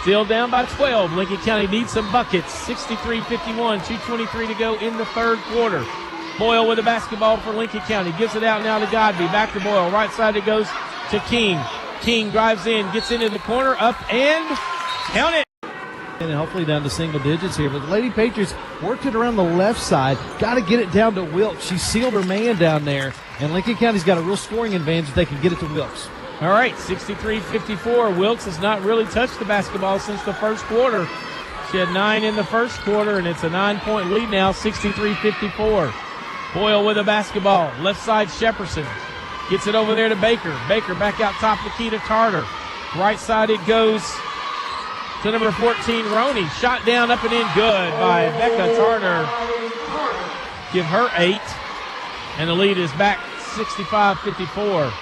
Still down by 12. Lincoln County needs some buckets. 63-51, 2:23 to go in the third quarter. Boyle with the basketball for Lincoln County. Gives it out now to Godby. Back to Boyle. Right side it goes to King. King drives in, gets into the corner, up and count it. And hopefully down to single digits here. But the Lady Patriots worked it around the left side. Got to get it down to Wilkes. She sealed her man down there. And Lincoln County's got a real scoring advantage if they can get it to Wilkes. All right, 63-54. Wilkes has not really touched the basketball since the first quarter. She had 9 in the first quarter, and it's a 9-point lead now, 63-54. Boyle with the basketball. Left side, Shepperson. Gets it over there to Baker. Baker back out top of the key to Tarter. Right side it goes to number 14, Roney. Shot down, up and in, good by Becca Tarter. Give her 8. And the lead is back 65-54.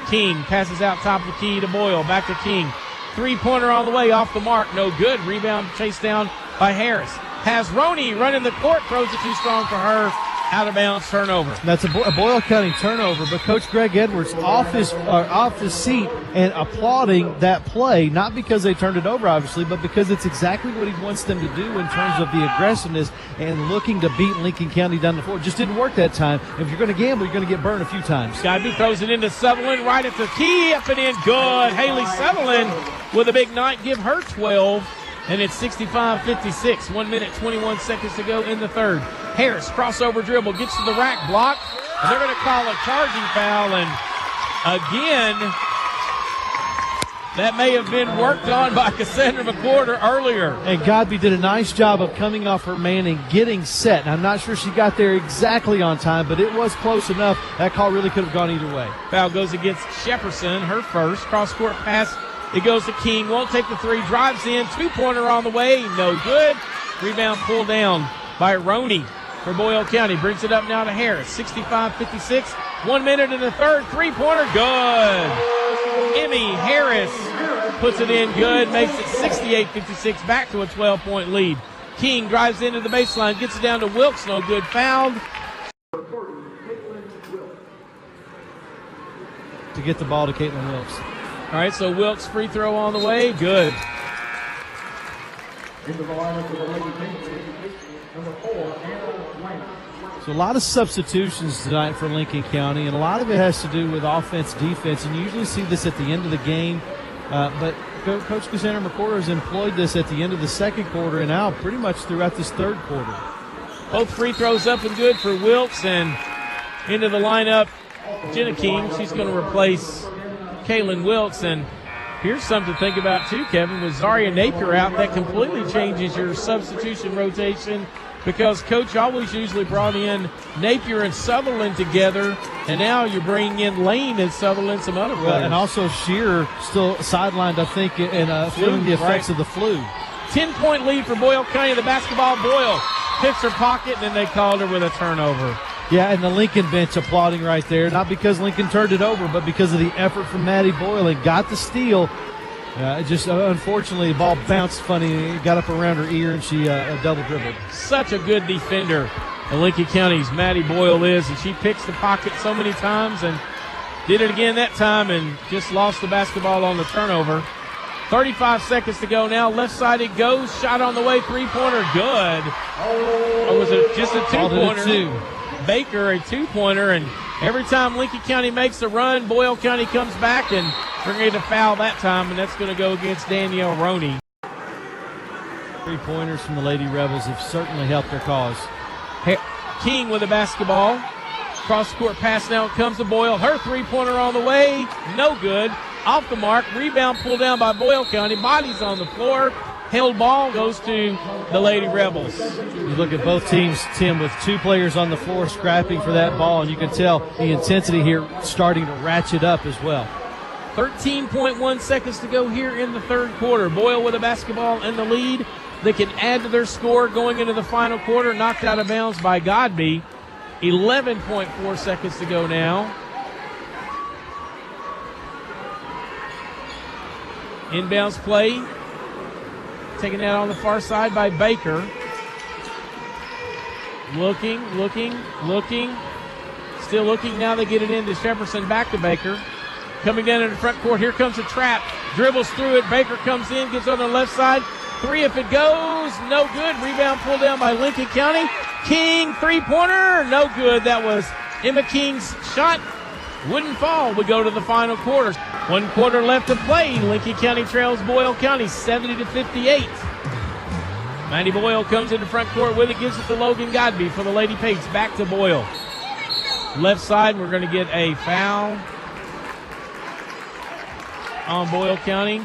King passes out top of the key to Boyle. Back to King. Three-pointer on the way, off the mark. No good. Rebound chased down by Harris. Has Roney running the court. Throws it too strong for her. Out of bounds, turnover. That's a Boyle County turnover, but Coach Greg Edwards off his seat and applauding that play, not because they turned it over, obviously, but because it's exactly what he wants them to do in terms of the aggressiveness and looking to beat Lincoln County down the floor. It just didn't work that time. If you're going to gamble, you're going to get burned a few times. Godby throws it into Sutherland, right at the key, up and in, good. Haley Sutherland with a big night, give her 12. And it's 65-56, 1 minute, 21 seconds to go in the third. Harris, crossover dribble, gets to the rack, block. And they're going to call a charging foul. And again, that may have been worked on by Cassandra McWhorter earlier. And Godby did a nice job of coming off her man and getting set. And I'm not sure she got there exactly on time, but it was close enough. That call really could have gone either way. Foul goes against Shepperson, her first. Cross-court pass. It goes to King, won't take the three, drives in, two-pointer on the way, no good. Rebound pulled down by Roney for Boyle County. Brings it up now to Harris, 65-56, 1 minute in the third, three-pointer, good. Emmy Harris puts it in good, makes it 68-56, back to a 12-point lead. King drives into the baseline, gets it down to Wilkes, no good, fouled. To get the ball to Caitlin Wilkes. All right, so Wilkes free throw on the way. Good. So a lot of substitutions tonight for Lincoln County, and a lot of it has to do with offense, defense, and you usually see this at the end of the game. But Coach Cassandra McWhorter has employed this at the end of the second quarter and now pretty much throughout this third quarter. Both free throws up and good for Wilkes, and into the lineup, Jenna King. She's going to replace Kaylin Wilkes, and here's something to think about too, Kevin. With Zaria Napier out, that completely changes your substitution rotation because Coach always usually brought in Napier and Sutherland together, and now you're bringing in Lane and Sutherland, some other players. And also Shearer still sidelined, I think, in feeling the effects of the flu. 10-point lead for Boyle County. The basketball, Boyle picks her pocket, and then they called her with a turnover. Yeah, and the Lincoln bench applauding right there, not because Lincoln turned it over, but because of the effort from Maddie Boyle and got the steal. Unfortunately, the ball bounced funny. It got up around her ear, and she double dribbled. Such a good defender, the Lincoln County's Maddie Boyle is, and she picks the pocket so many times and did it again that time and just lost the basketball on the turnover. 35 seconds to go now. Left side it goes. Shot on the way. Three-pointer, good. Or was it just a two-pointer? Baker, a two-pointer, and every time Lincoln County makes a run, Boyle County comes back, and we're going to foul that time, and that's going to go against Danielle Roney. Three-pointers from the Lady Rebels have certainly helped their cause. King with the basketball. Cross-court pass now comes to Boyle. Her three-pointer on the way, no good. Off the mark, rebound pulled down by Boyle County. Bodies on the floor. Held ball goes to the Lady Rebels. You look at both teams, Tim, with two players on the floor scrapping for that ball, and you can tell the intensity here starting to ratchet up as well. 13.1 seconds to go here in the third quarter. Boyle with a basketball in the lead. They can add to their score going into the final quarter. Knocked out of bounds by Godby. 11.4 seconds to go now. Inbounds play. Taken out on the far side by Baker. Looking. Still looking. Now they get it into Jefferson. Back to Baker. Coming down in the front court. Here comes a trap. dribbles through it. Baker comes in, gets on the left side. Three if it goes, no good. Rebound pulled down by Lincoln County. King, three-pointer, no good. That was Emma King's shot. Wouldn't fall. We go to the final quarter. 1 quarter left to play. Lincoln County trails Boyle County 70-58. Maddie Boyle comes into front court with it, gives it to Logan Godby for the Lady Pates. Back to Boyle. Left side, we're going to get a foul on Boyle County.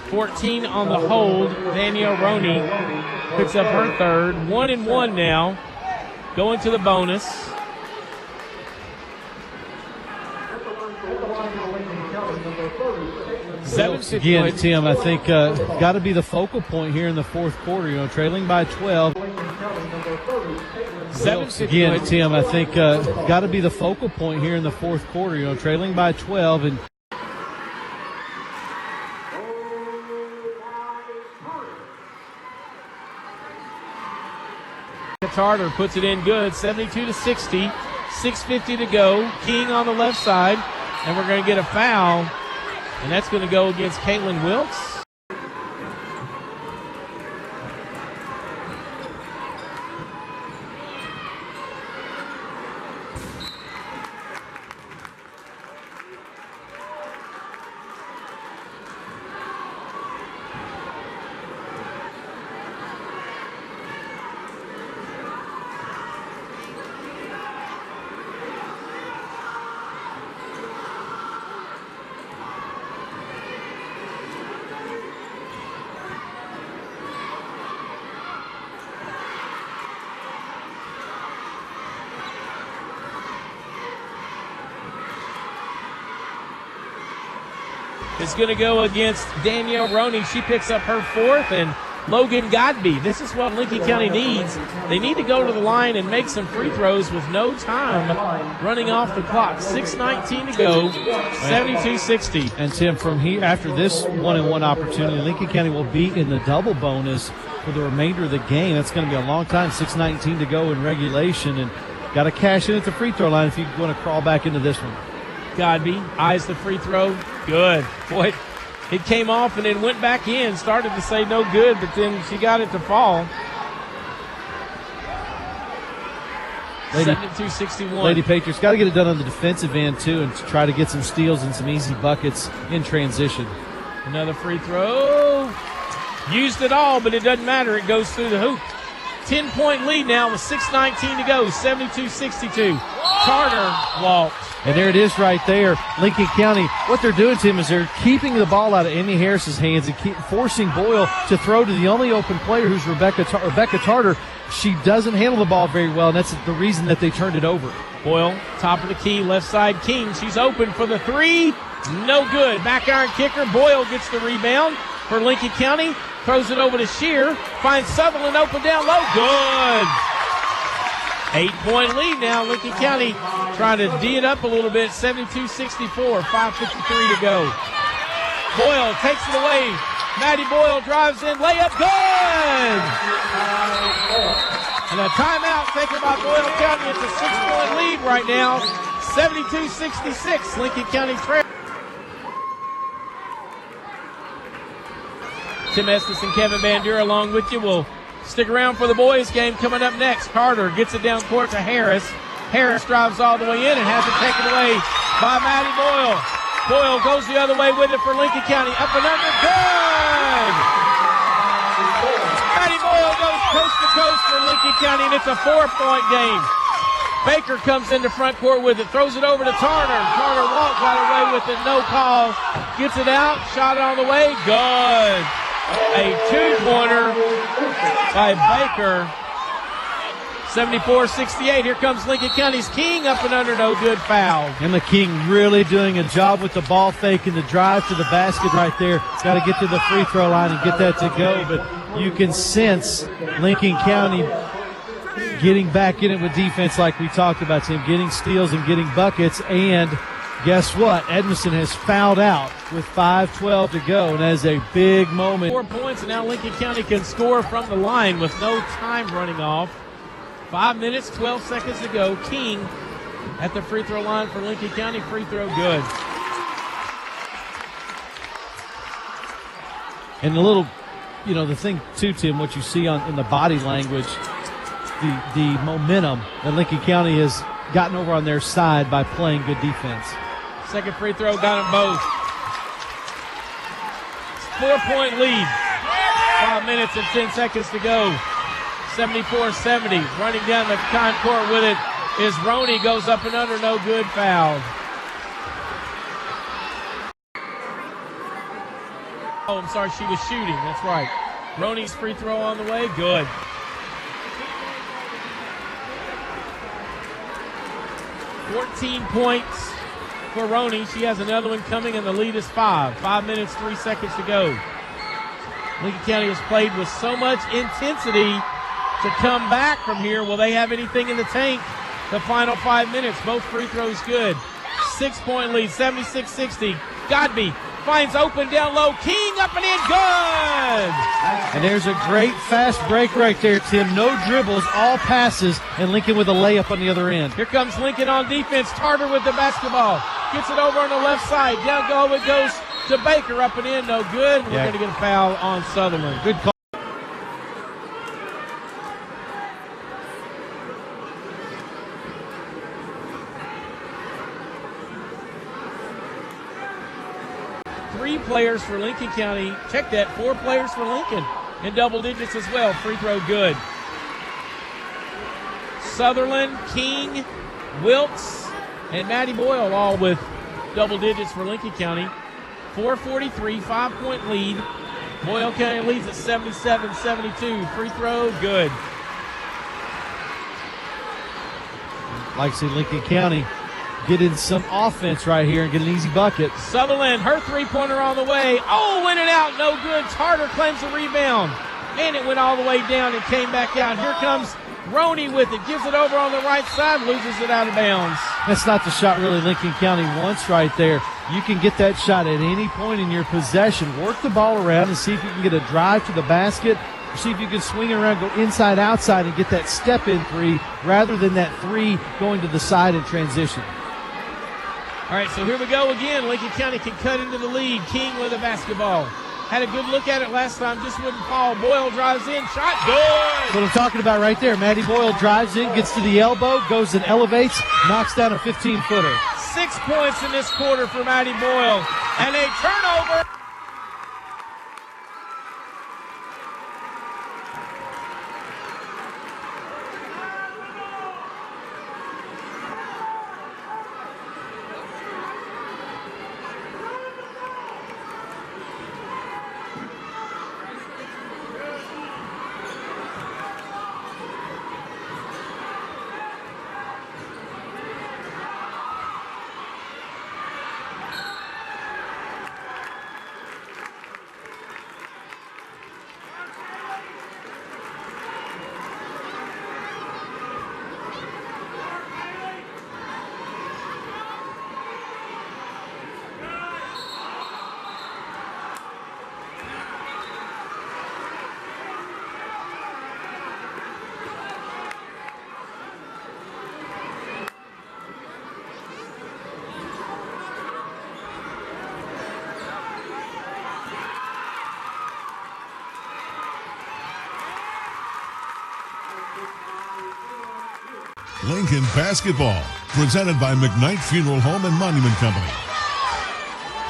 14 on the hold. Danielle Roney picks up her third. 1-1 now. Going to the bonus. Again, Tim, I think got to be the focal point here in the fourth quarter. Trailing by 12. Again, Tim, I think got to be the focal point here in the fourth quarter. Trailing by 12 and. Tarter puts it in good, 72-60, 6:50 to go. King on the left side, and we're going to get a foul, and that's going to go against Caitlin Wilkes. Is going to go against Danielle Roney. She picks up her fourth, and Logan Godby. This is what Lincoln County needs. They need to go to the line and make some free throws with no time running off the clock. 6:19 to go, 72-60. And Tim, from here, after this 1-1 opportunity, Lincoln County will be in the double bonus for the remainder of the game. That's going to be a long time, 6:19 to go in regulation, and got to cash in at the free throw line if you want to crawl back into this one. Godby eyes the free throw. Good. Boy, it came off and then went back in. Started to say no good, but then she got it to fall. 72-61. Lady Patriots got to get it done on the defensive end, too, and try to get some steals and some easy buckets in transition. Another free throw. Used it all, but it doesn't matter. It goes through the hoop. 10-point lead now with 6:19 to go, 72-62. Carter walks. And there it is right there. Lincoln County, what they're doing, Tim, is they're keeping the ball out of Amy Harris's hands and keep forcing Boyle to throw to the only open player, who's Rebecca Tarter. She doesn't handle the ball very well, and that's the reason that they turned it over. Boyle, top of the key, left side, King. She's open for the three. No good. Back iron kicker. Boyle gets the rebound for Lincoln County. Throws it over to Shear. Finds Sutherland open down low. Good. 8-point lead now. Lincoln County trying to D it up a little bit. 72-64. 5:53 to go. Boyle takes it away. Maddie Boyle drives in. Layup. Good. And a timeout taken by Boyle County. It's a 6-point lead right now. 72-66. Lincoln County trail. Tim Estes and Kevin Bandura along with you. We'll stick around for the boys game coming up next. Carter gets it down court to Harris. Harris drives all the way in and has it taken away by Maddie Boyle. Boyle goes the other way with it for Lincoln County. Up and under. Good! Maddie Boyle goes coast to coast for Lincoln County, and it's a 4-point game. Baker comes into front court with it, throws it over to Tarter. Tarter got away with it, no call. Gets it out, shot it on the way. Good. A 2-pointer by Baker. 74-68. Here comes Lincoln County's King, up and under, no good, foul. Emma King really doing a job with the ball fake and the drive to the basket right there. Got to get to the free throw line and get that to go. But you can sense Lincoln County getting back in it with defense like we talked about, Tim, getting steals and getting buckets. And guess what? Edmiston has fouled out with 5:12 to go, and that is a big moment. 4 points, and now Lincoln County can score from the line with no time running off. 5 minutes, 12 seconds to go. King at the free throw line for Lincoln County. Free throw good. And a little, the thing too, Tim, what you see in the body language, the momentum that Lincoln County has gotten over on their side by playing good defense. Second free throw got them both. 4-point lead. 5 minutes and 10 seconds to go. 74-70. Running down the concourt with it is Roney. Goes up and under. No good. Foul. Oh, I'm sorry. She was shooting. That's right. Roney's free throw on the way. Good. $14 points for Roney. She has another one coming, and the lead is 5. 5 minutes, 3 seconds to go. Lincoln County has played with so much intensity to come back from here. Will they have anything in the tank the final 5 minutes? Both free throws good. 6-point lead, 76-60. Godby finds open down low. King up and in, good! And there's a great fast break right there, Tim. No dribbles, all passes, and Lincoln with a layup on the other end. Here comes Lincoln on defense. Tarter with the basketball. Gets it over on the left side. Down go, it goes to Baker, up and in, no good. We're going to get a foul on Sutherland. Good call. Three players for Lincoln County. Check that. 4 players for Lincoln in double digits as well. Free throw good. Sutherland, King, Wilkes, and Maddie Boyle all with double digits for Lincoln County. 4:43, 5-point lead. Boyle County leads at 77-72. Free throw good. Like I say, Lincoln County getting some offense right here and get an easy bucket. Sutherland, her three-pointer on the way. Oh, went and out, no good. Tarter claims the rebound. And it went all the way down and came back out. Here comes Roney with it. Gives it over on the right side, loses it out of bounds. That's not the shot really Lincoln County wants right there. You can get that shot at any point in your possession. Work the ball around and see if you can get a drive to the basket. See if you can swing it around, go inside, outside, and get that step-in three rather than that three going to the side in transition. All right, so here we go again. Lincoln County can cut into the lead. King with the basketball. Had a good look at it last time, just wouldn't fall. Boyle drives in, shot, good! That's what I'm talking about right there. Maddie Boyle drives in, gets to the elbow, goes and elevates, knocks down a 15-footer. 6 points in this quarter for Maddie Boyle. And a turnover. Lincoln Basketball, presented by McKnight Funeral Home and Monument Company.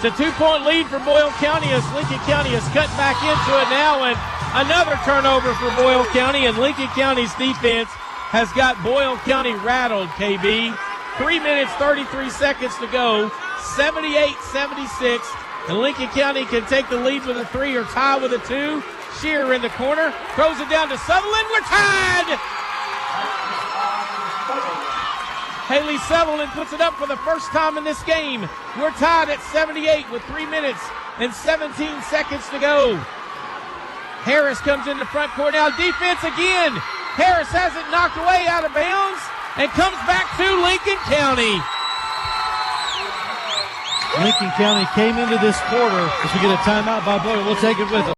It's a 2-point lead for Boyle County as Lincoln County is cut back into it now, and another turnover for Boyle County, and Lincoln County's defense has got Boyle County rattled, KB. 3 minutes, 33 seconds to go, 78-76, and Lincoln County can take the lead with a 3 or tie with a 2. Shearer in the corner, throws it down to Sutherland, we're tied! Haley Sutherland puts it up for the first time in this game. We're tied at 78 with 3 minutes and 17 seconds to go. Harris comes in the front court now. Defense again. Harris has it knocked away out of bounds and comes back to Lincoln County. Lincoln County came into this quarter as we get a timeout by Boyle. We'll take it with them.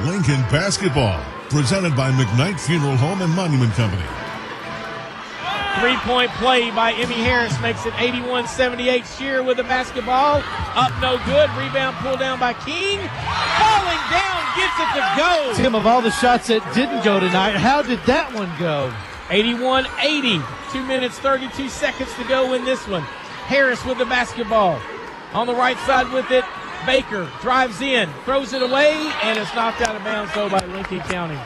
Lincoln Basketball, presented by McKnight Funeral Home and Monument Company. Three-point play by Emmy Harris makes it 81-78. Shear with the basketball. Up, no good. Rebound pulled down by King. Falling down, gets it to go. Tim, of all the shots that didn't go tonight, how did that one go? 81-80. 2 minutes, 32 seconds to go in this one. Harris with the basketball. On the right side with it, Baker drives in, throws it away, and it's knocked out of bounds, though, by Lincoln County.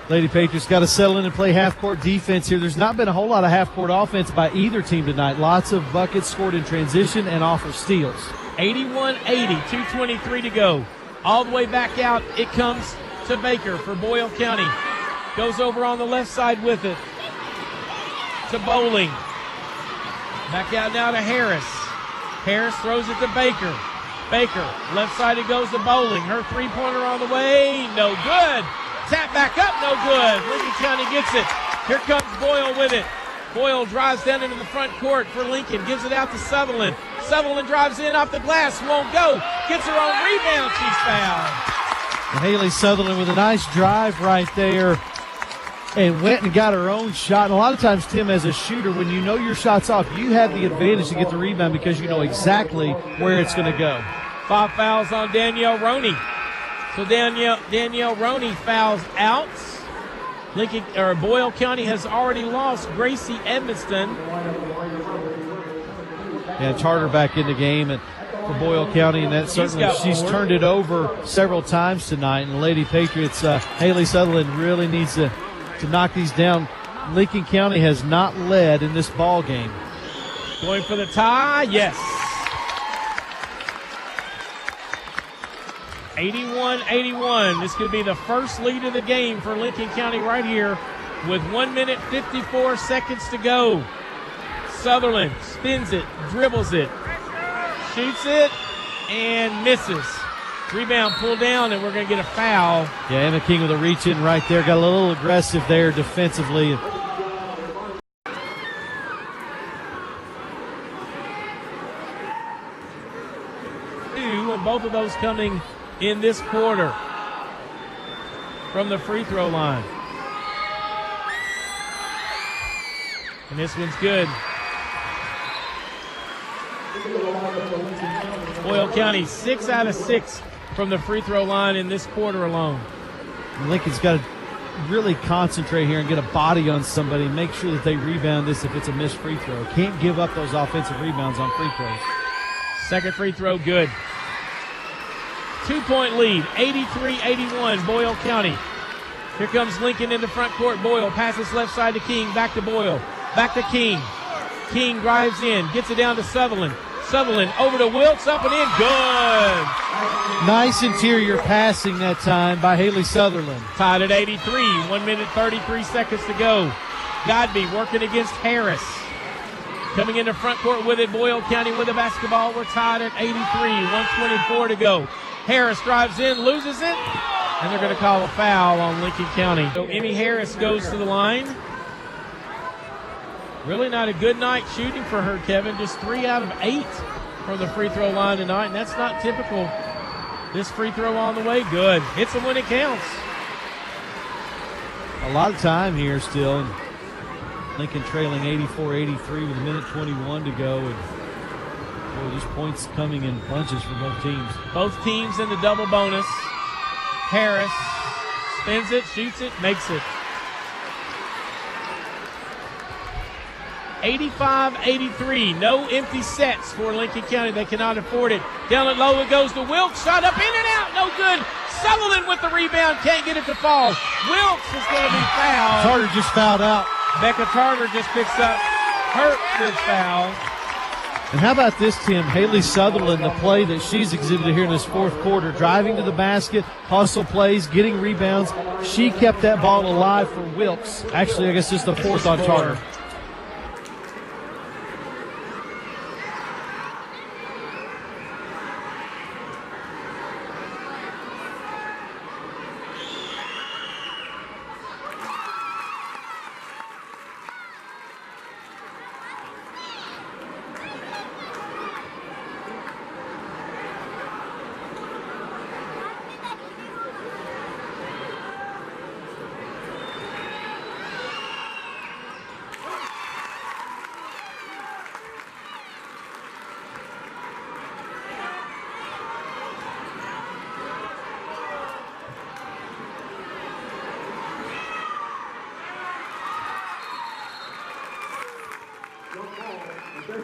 Lady Patriots got to settle in and play half-court defense here. There's not been a whole lot of half-court offense by either team tonight. Lots of buckets scored in transition and off of steals. 81-80, 2:23 to go. All the way back out, it comes to Baker for Boyle County. Goes over on the left side with it to Bowling. Back out now to Harris. Harris throws it to Baker. Baker, left side it goes to Bowling. Her three-pointer on the way, no good. Tap back up, no good. Lincoln County gets it. Here comes Boyle with it. Boyle drives down into the front court for Lincoln. Gives it out to Sutherland. Sutherland drives in off the glass. Won't go. Gets her own rebound. She's fouled. And Haley Sutherland with a nice drive right there and went and got her own shot. And a lot of times, Tim, as a shooter, when you know your shot's off, you have the advantage to get the rebound because you know exactly where it's going to go. 5 fouls on Danielle Roney. So Danielle Roney fouls out. Boyle County has already lost Gracie Edmiston. Yeah, Charter back in the game and for Boyle County, and that certainly she's turned it over several times tonight. And the Lady Patriots, Haley Sutherland really needs to knock these down. Lincoln County has not led in this ball game. Going for the tie, yes. 81-81. This could be the first lead of the game for Lincoln County right here with 1 minute 54 seconds to go. Sutherland spins it, dribbles it, shoots it, and misses. Rebound pulled down, and we're going to get a foul. Yeah, Emma King with a reach in right there. Got a little aggressive there defensively. And both of those coming in this quarter from the free throw line. And this one's good. Boyle County 6 out of 6 from the free throw line in this quarter alone. Lincoln's got to really concentrate here and get a body on somebody. Make sure that they rebound this if it's a missed free throw. Can't give up those offensive rebounds on free throws. Second free throw good. 2-point lead, 83-81, Boyle County. Here comes Lincoln in the front court. Boyle passes left side to King, back to Boyle, back to King. King drives in, gets it down to Sutherland. Sutherland over to Wilkes, up and in, good. Nice interior passing that time by Haley Sutherland. Tied at 83, 1 minute 33 seconds to go. Godby working against Harris. Coming into front court with it, Boyle County with the basketball. We're tied at 83, 124 to go. Harris drives in, loses it, and they're going to call a foul on Lincoln County. So Emmy Harris goes to the line. Really not a good night shooting for her, Kevin. Just 3 out of 8 from the free throw line tonight, and that's not typical. This free throw on the way, good. Hits them when it counts. A lot of time here still. And Lincoln trailing 84-83 with a minute 21 to go. And boy, just points coming in bunches for both teams. Both teams in the double bonus. Harris spins it, shoots it, makes it. 85-83. No empty sets for Lincoln County. They cannot afford it. Down at low it goes to Wilkes. Shot up, in and out. No good. Sutherland with the rebound. Can't get it to fall. Wilkes is going to be fouled. Carter just fouled out. Becca Tarter just picks up her first foul. And how about this, Tim? Haley Sutherland, the play that she's exhibited here in this fourth quarter, driving to the basket, hustle plays, getting rebounds. She kept that ball alive for Wilkes. Actually, I guess it's the fourth on Tarter.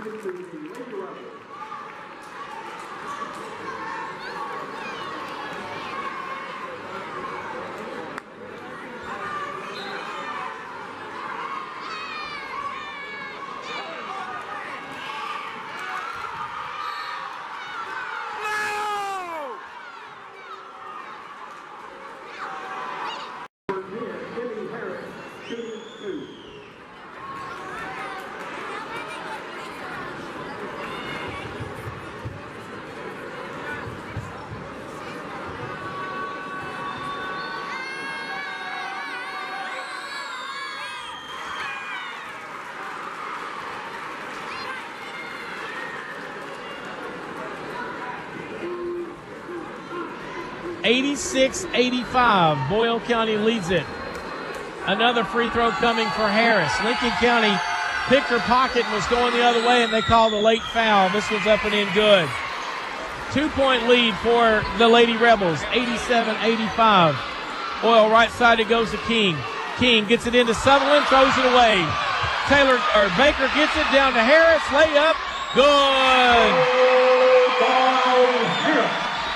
to the Lady Rebels. Emmy Harris, shooting 2. '86-'85. Boyle County leads it. Another free throw coming for Harris. Lincoln County picked her pocket and was going the other way, and they called a late foul. This one's up and in good. 2-point lead for the Lady Rebels, 87-85. Boyle right side, it goes to King. King gets it into Sutherland, throws it away. Baker gets it down to Harris, layup, good.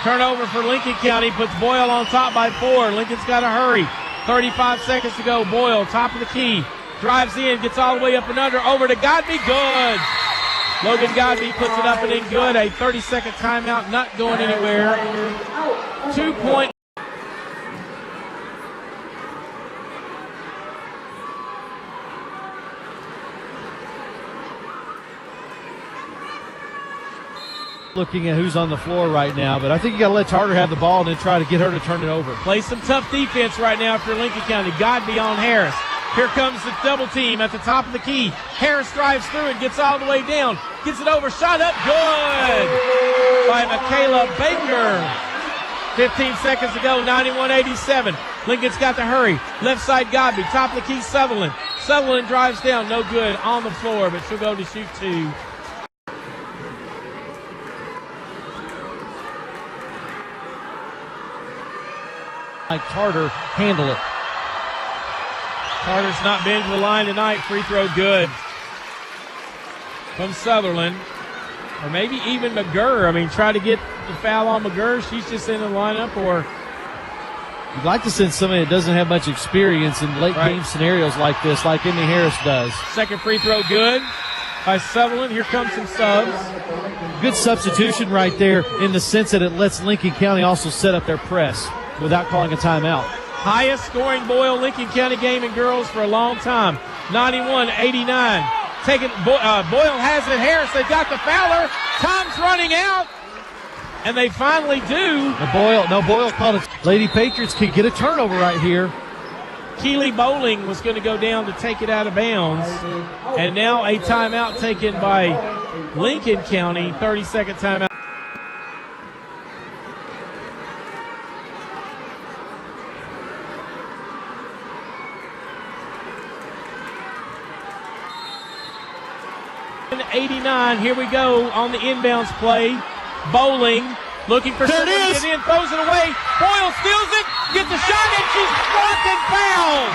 Turnover for Lincoln County, puts Boyle on top by 4. Lincoln's got to hurry. 35 seconds to go. Boyle, top of the key, drives in, gets all the way up and under, over to Godby, good. Logan Godby puts it up and in good. A 30-second timeout, not going anywhere. 2-point. Looking at who's on the floor right now, but I think you got to let Tarter have the ball and then try to get her to turn it over. Play some tough defense right now for Lincoln County. Godby on Harris. Here comes the double team at the top of the key. Harris drives through and gets all the way down. Gets it over, shot up, good by Michaela Baker. 15 seconds to go, 91-87. Lincoln's got to hurry. Left side Godby, top of the key Sutherland. Sutherland drives down, no good on the floor, but she'll go to shoot 2. Like Tarter handle it. Carter's not been to the line tonight. Free throw good from Sutherland. Or maybe even McGurr. I mean, try to get the foul on McGurr. She's just in the lineup. Or you'd like to send somebody that doesn't have much experience in late game scenarios like this, like Emmy Harris does. Second free throw good by Sutherland. Here comes some subs. Good substitution right there in the sense that it lets Lincoln County also set up their press without calling a timeout. Highest scoring Boyle Lincoln County game in girls for a long time. 91-89. Boyle has it. Harris, they've got the fouler. Time's running out. And they finally do. Boyle called it. Lady Patriots can get a turnover right here. Keely Bowling was going to go down to take it out of bounds. And now a timeout taken by Lincoln County. 30-second timeout. '89. Here we go on the inbounds play. Bowling looking for someone to get in, throws it away. Boyle steals it, gets a shot, and she's blocked and fouled.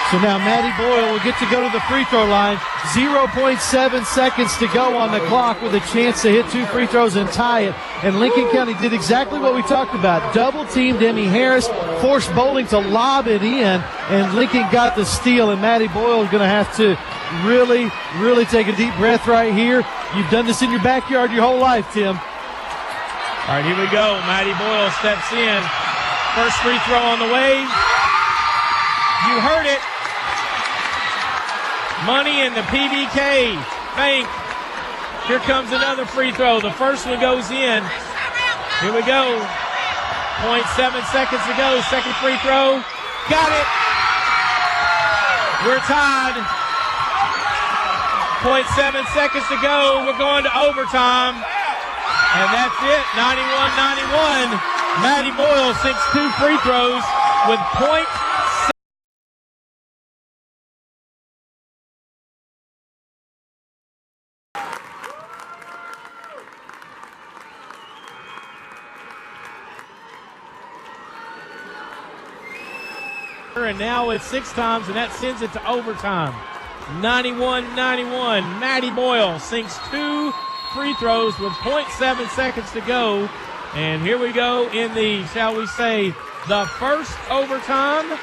So now Maddie Boyle will get to go to the free throw line. 0.7 seconds to go on the clock with a chance to hit 2 free throws and tie it. And Lincoln County did exactly what we talked about. Double teamed Emmy Harris, forced Bowling to lob it in, and Lincoln got the steal. And Maddie Boyle is going to have to really, really take a deep breath right here. You've done this in your backyard your whole life, Tim. All right, here we go. Maddie Boyle steps in. First free throw on the way. You heard it. Money in the PBK bank. Here comes another free throw. The first one goes in. Here we go. 0.7 seconds to go. Second free throw. Got it. We're tied. 0.7 seconds to go. We're going to overtime. And that's it. 91-91. Maddie Boyle sinks 2 free throws with 0.7. And now it's 6 times, and that sends it to overtime. 91-91. Maddie Boyle sinks 2 free throws with 0.7 seconds to go. And here we go in the, shall we say, the first overtime.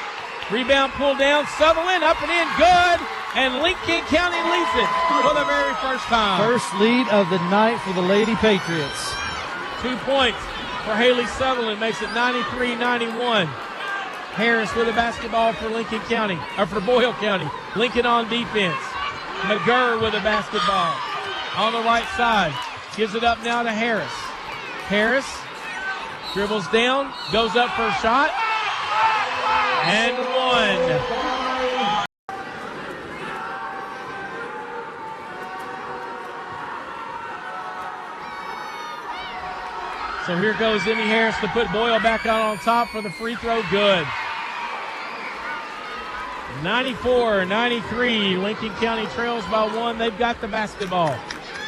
Rebound pulled down. Sutherland up and in. Good. And Lincoln County leads it for the very first time. First lead of the night for the Lady Patriots. 2 points for Haley Sutherland makes it 93-91. Harris with a basketball for Lincoln County, or for Boyle County. Lincoln on defense. McGurr with a basketball on the right side. Gives it up now to Harris. Harris dribbles down, goes up for a shot, and one. So here goes Emmy Harris to put Boyle back out on top for the free throw. Good. 94-93. Lincoln County trails by 1. They've got the basketball.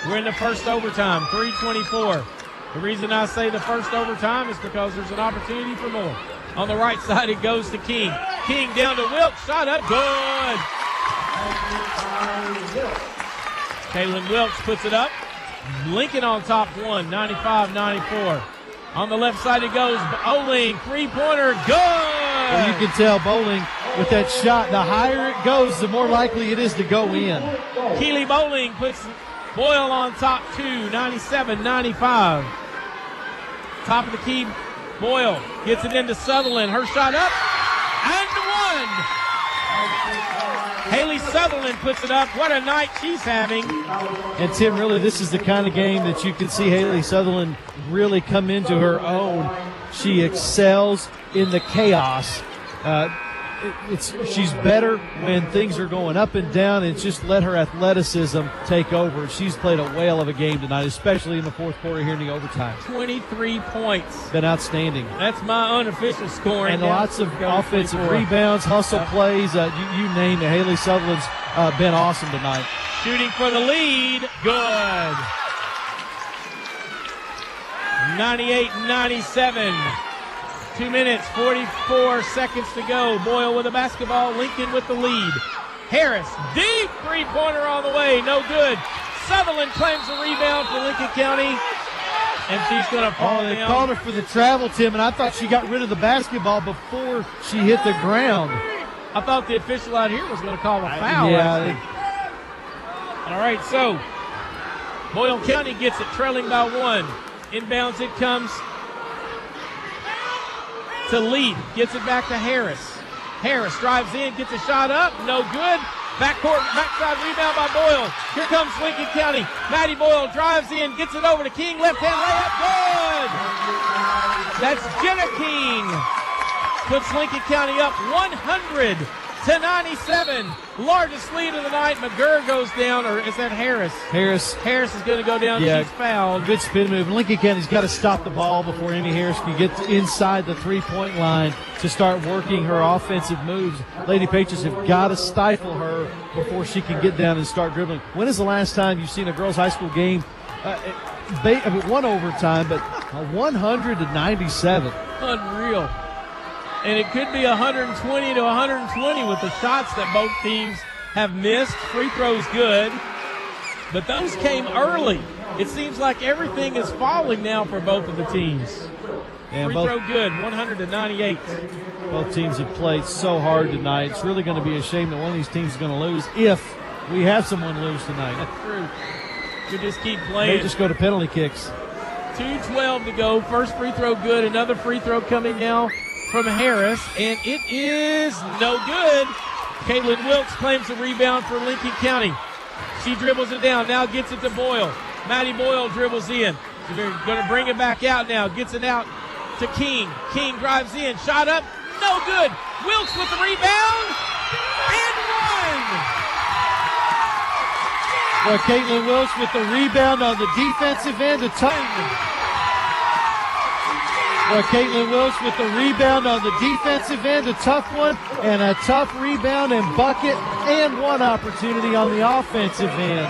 We're in the first overtime, 3:24. The reason I say the first overtime is because there's an opportunity for more. On the right side, it goes to King. King down to Wilkes. Shot up. Good. Kaylin Wilkes puts it up. Lincoln on top 1, 95-94. On the left side it goes. Bowling, three-pointer, good! Well, you can tell Bowling with that shot, the higher it goes, the more likely it is to go in. Keely Bowling puts Boyle on top 2, 97-95. Top of the key, Boyle gets it into Sutherland. Her shot up, and one! Haley Sutherland puts it up. What a night she's having. And Tim, really, this is the kind of game that you can see Haley Sutherland really come into her own. She excels in the chaos. She's better when things are going up and down, and just let her athleticism take over. She's played a whale of a game tonight, especially in the fourth quarter here in the overtime. 23 points. Been outstanding. That's my unofficial scoring. And lots of offensive rebounds, hustle plays, you name it. Haley Sutherland's been awesome tonight. Shooting for the lead. Good. 98-97. 2 minutes, 44 seconds to go. Boyle with a basketball. Lincoln with the lead. Harris, deep three-pointer all the way. No good. Sutherland claims the rebound for Lincoln County. And she's going to fall down. They called her for the travel, Tim, and I thought she got rid of the basketball before she hit the ground. I thought the official out here was going to call a foul. All right, so Boyle County gets it, trailing by 1. Inbounds it comes to Lead. Gets it back to Harris. Harris drives in, gets a shot up. No good. Backside rebound by Boyle. Here comes Lincoln County. Maddie Boyle drives in, gets it over to King. Left-hand layup. Good. That's Jenna King. Puts Lincoln County up 100-97. Largest lead of the night. McGurr goes down, or is that Harris? Harris is going to go down. Yeah, she's fouled. Good spin move. Lincoln County's got to stop the ball before Amy Harris can get inside the three-point line to start working her offensive moves. Lady Patriots have got to stifle her before she can get down and start dribbling. When is the last time you've seen a girls' high school game, one overtime, but 100-97? Unreal. And it could be 120-120 with the shots that both teams have missed. Free throws good, but those came early. It seems like everything is falling now for both of the teams. Free throw good, 100-98. Both teams have played so hard tonight. It's really going to be a shame that one of these teams is going to lose if we have someone lose tonight. That's true. You just keep playing. They just go to penalty kicks. 2:12 to go. First free throw good. Another free throw coming now from Harris, and it is no good. Caitlin Wilkes claims the rebound for Lincoln County. She dribbles it down, now gets it to Boyle. Maddie Boyle dribbles in. She's going to bring it back out now. Gets it out to King. King drives in, shot up, no good. Wilkes with the rebound, and one. Well, Caitlin Wilkes with the rebound on the defensive end of time. Well, Caitlin Wilkes with the rebound on the defensive end, a tough one, and a tough rebound and bucket, and one opportunity on the offensive end.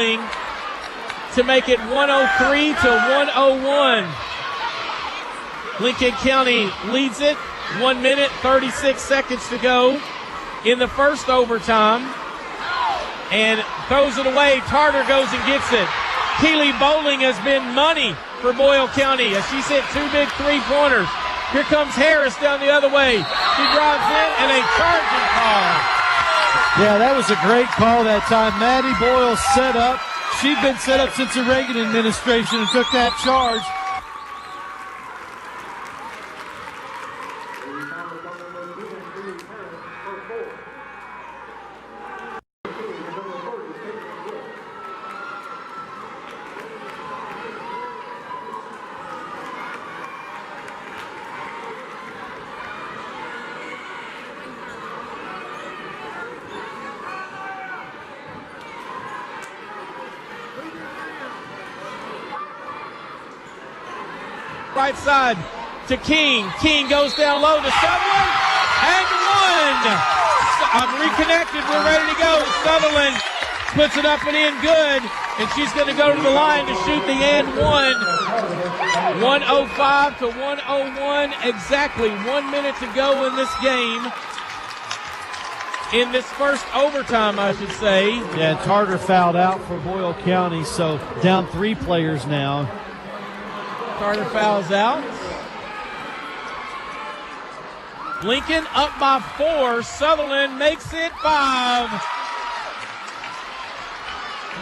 to make it 103 to 101. Lincoln County leads it. 1 minute, 36 seconds to go in the first overtime. And throws it away. Tarter goes and gets it. Keely Bowling has been money for Boyle County as she's hit 2 big three-pointers. Here comes Harris down the other way. She drives in and a charging call. Yeah, that was a great call that time. Maddie Boyle set up. She'd been set up since the Reagan administration and took that charge. Right side to King. King goes down low to Sutherland and one. Reconnected. We're ready to go. Sutherland puts it up and in good, and she's going to go to the line to shoot the and one. 105 to 101. Exactly 1 minute to go in this game. In this first overtime, I should say. Yeah, Tarter fouled out for Boyle County, so down 3 players now. Carter fouls out. Lincoln up by 4. Sutherland makes it 5.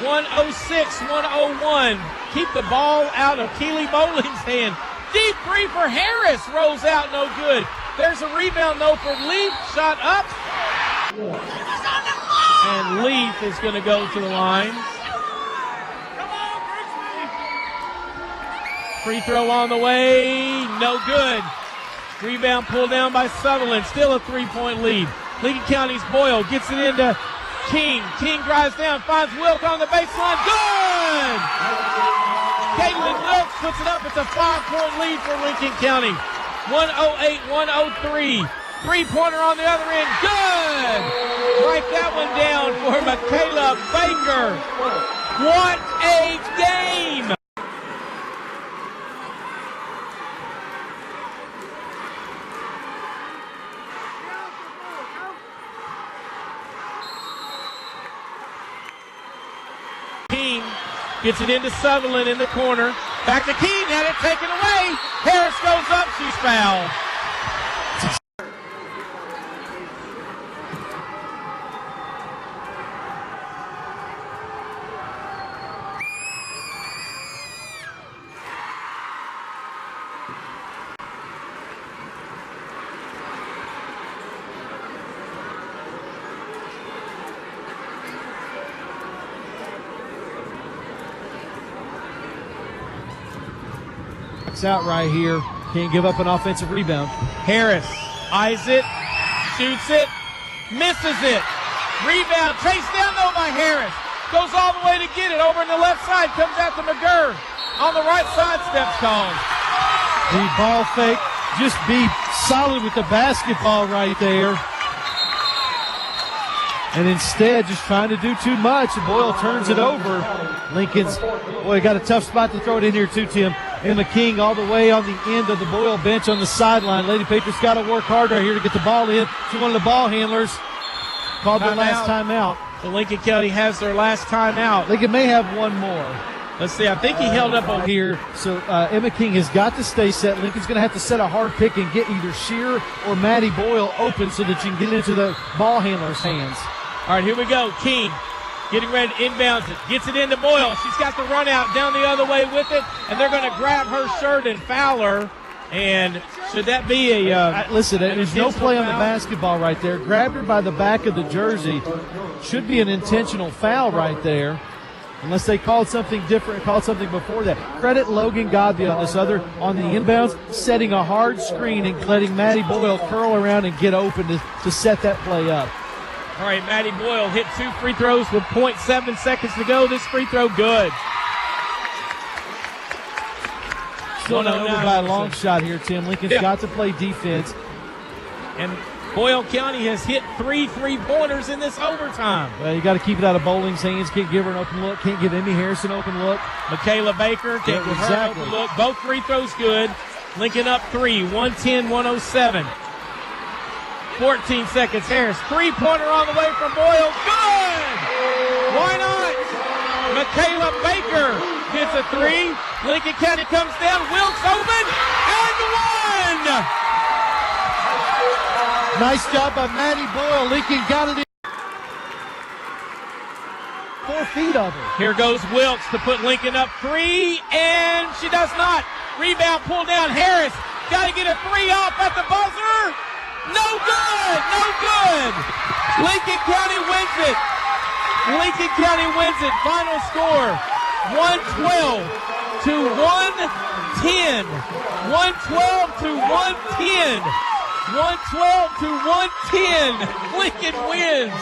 106, 101. Keep the ball out of Keely Bowling's hand. Deep three for Harris. Rolls out, no good. There's a rebound, though, for Leaf. Shot up. And Leaf is going to go to the line. Free throw on the way, no good. Rebound pulled down by Sutherland, still a 3-point lead. Lincoln County's Boyle gets it into King. King drives down, finds Wilk on the baseline, good! Caitlin Wilk puts it up, it's a 5-point lead for Lincoln County. 108-103. Three-pointer on the other end, good! Write that one down for Michaela Baker. What a game! King gets it into Sutherland in the corner. Back to King, had it taken away. Harris goes up, she's fouled. Out right here. Can't give up an offensive rebound. Harris eyes it, shoots it, misses it. Rebound chased down though by Harris. Goes all the way to get it. Over on the left side, comes out to McGurr. On the right side, steps called. The ball fake. Just be solid with the basketball right there. And instead, just trying to do too much. And Boyle turns it over. Lincoln's, boy, got a tough spot to throw it in here too, Tim. Emma King all the way on the end of the Boyle bench on the sideline. Lady Patriots got to work hard right here to get the ball in. She's one of the ball handlers. Called their last timeout. So Lincoln County has their last timeout. Lincoln may have one more. Let's see. I think he held up on here. So Emma King has got to stay set. Lincoln's going to have to set a hard pick and get either Shearer or Maddie Boyle open so that you can get into the ball handler's hands. All right, here we go. King getting ready to inbound it. Gets it into Boyle. She's got the run out down the other way with it, and they're going to grab her shirt and foul her. And should that be a listen, there's no play on the basketball right there. Grabbed her by the back of the jersey. Should be an intentional foul right there. Unless they called something different, called something before that. Credit Logan Godby on this other, on the inbounds, setting a hard screen and letting Maddie Boyle curl around and get open to set that play up. All right, Maddie Boyle hit 2 free throws with 0.7 seconds to go. This free throw good. Still not over by a long shot here, Tim. Lincoln's got to play defense. And Boyle County has hit 3 3-pointers in this overtime. Well, you got to keep it out of Bowling's hands. Can't give her an open look. Can't give Amy Harrison an open look. Michaela Baker can't give her an open look. Both free throws good. Lincoln up 3, 110-107. 14 seconds. Harris, three-pointer on the way from Boyle. Good! Why not? Michaela Baker hits a 3. Lincoln County comes down. Wilkes open and one! Nice job by Maddie Boyle. Lincoln got it in 4 feet of her. Here goes Wilkes to put Lincoln up 3, and she does not. Rebound pulled down. Harris got to get a 3 off at the buzzer. No good! No good! Lincoln County wins it. Lincoln County wins it. Final score, 112-110. 112-110. 112-110. Lincoln wins.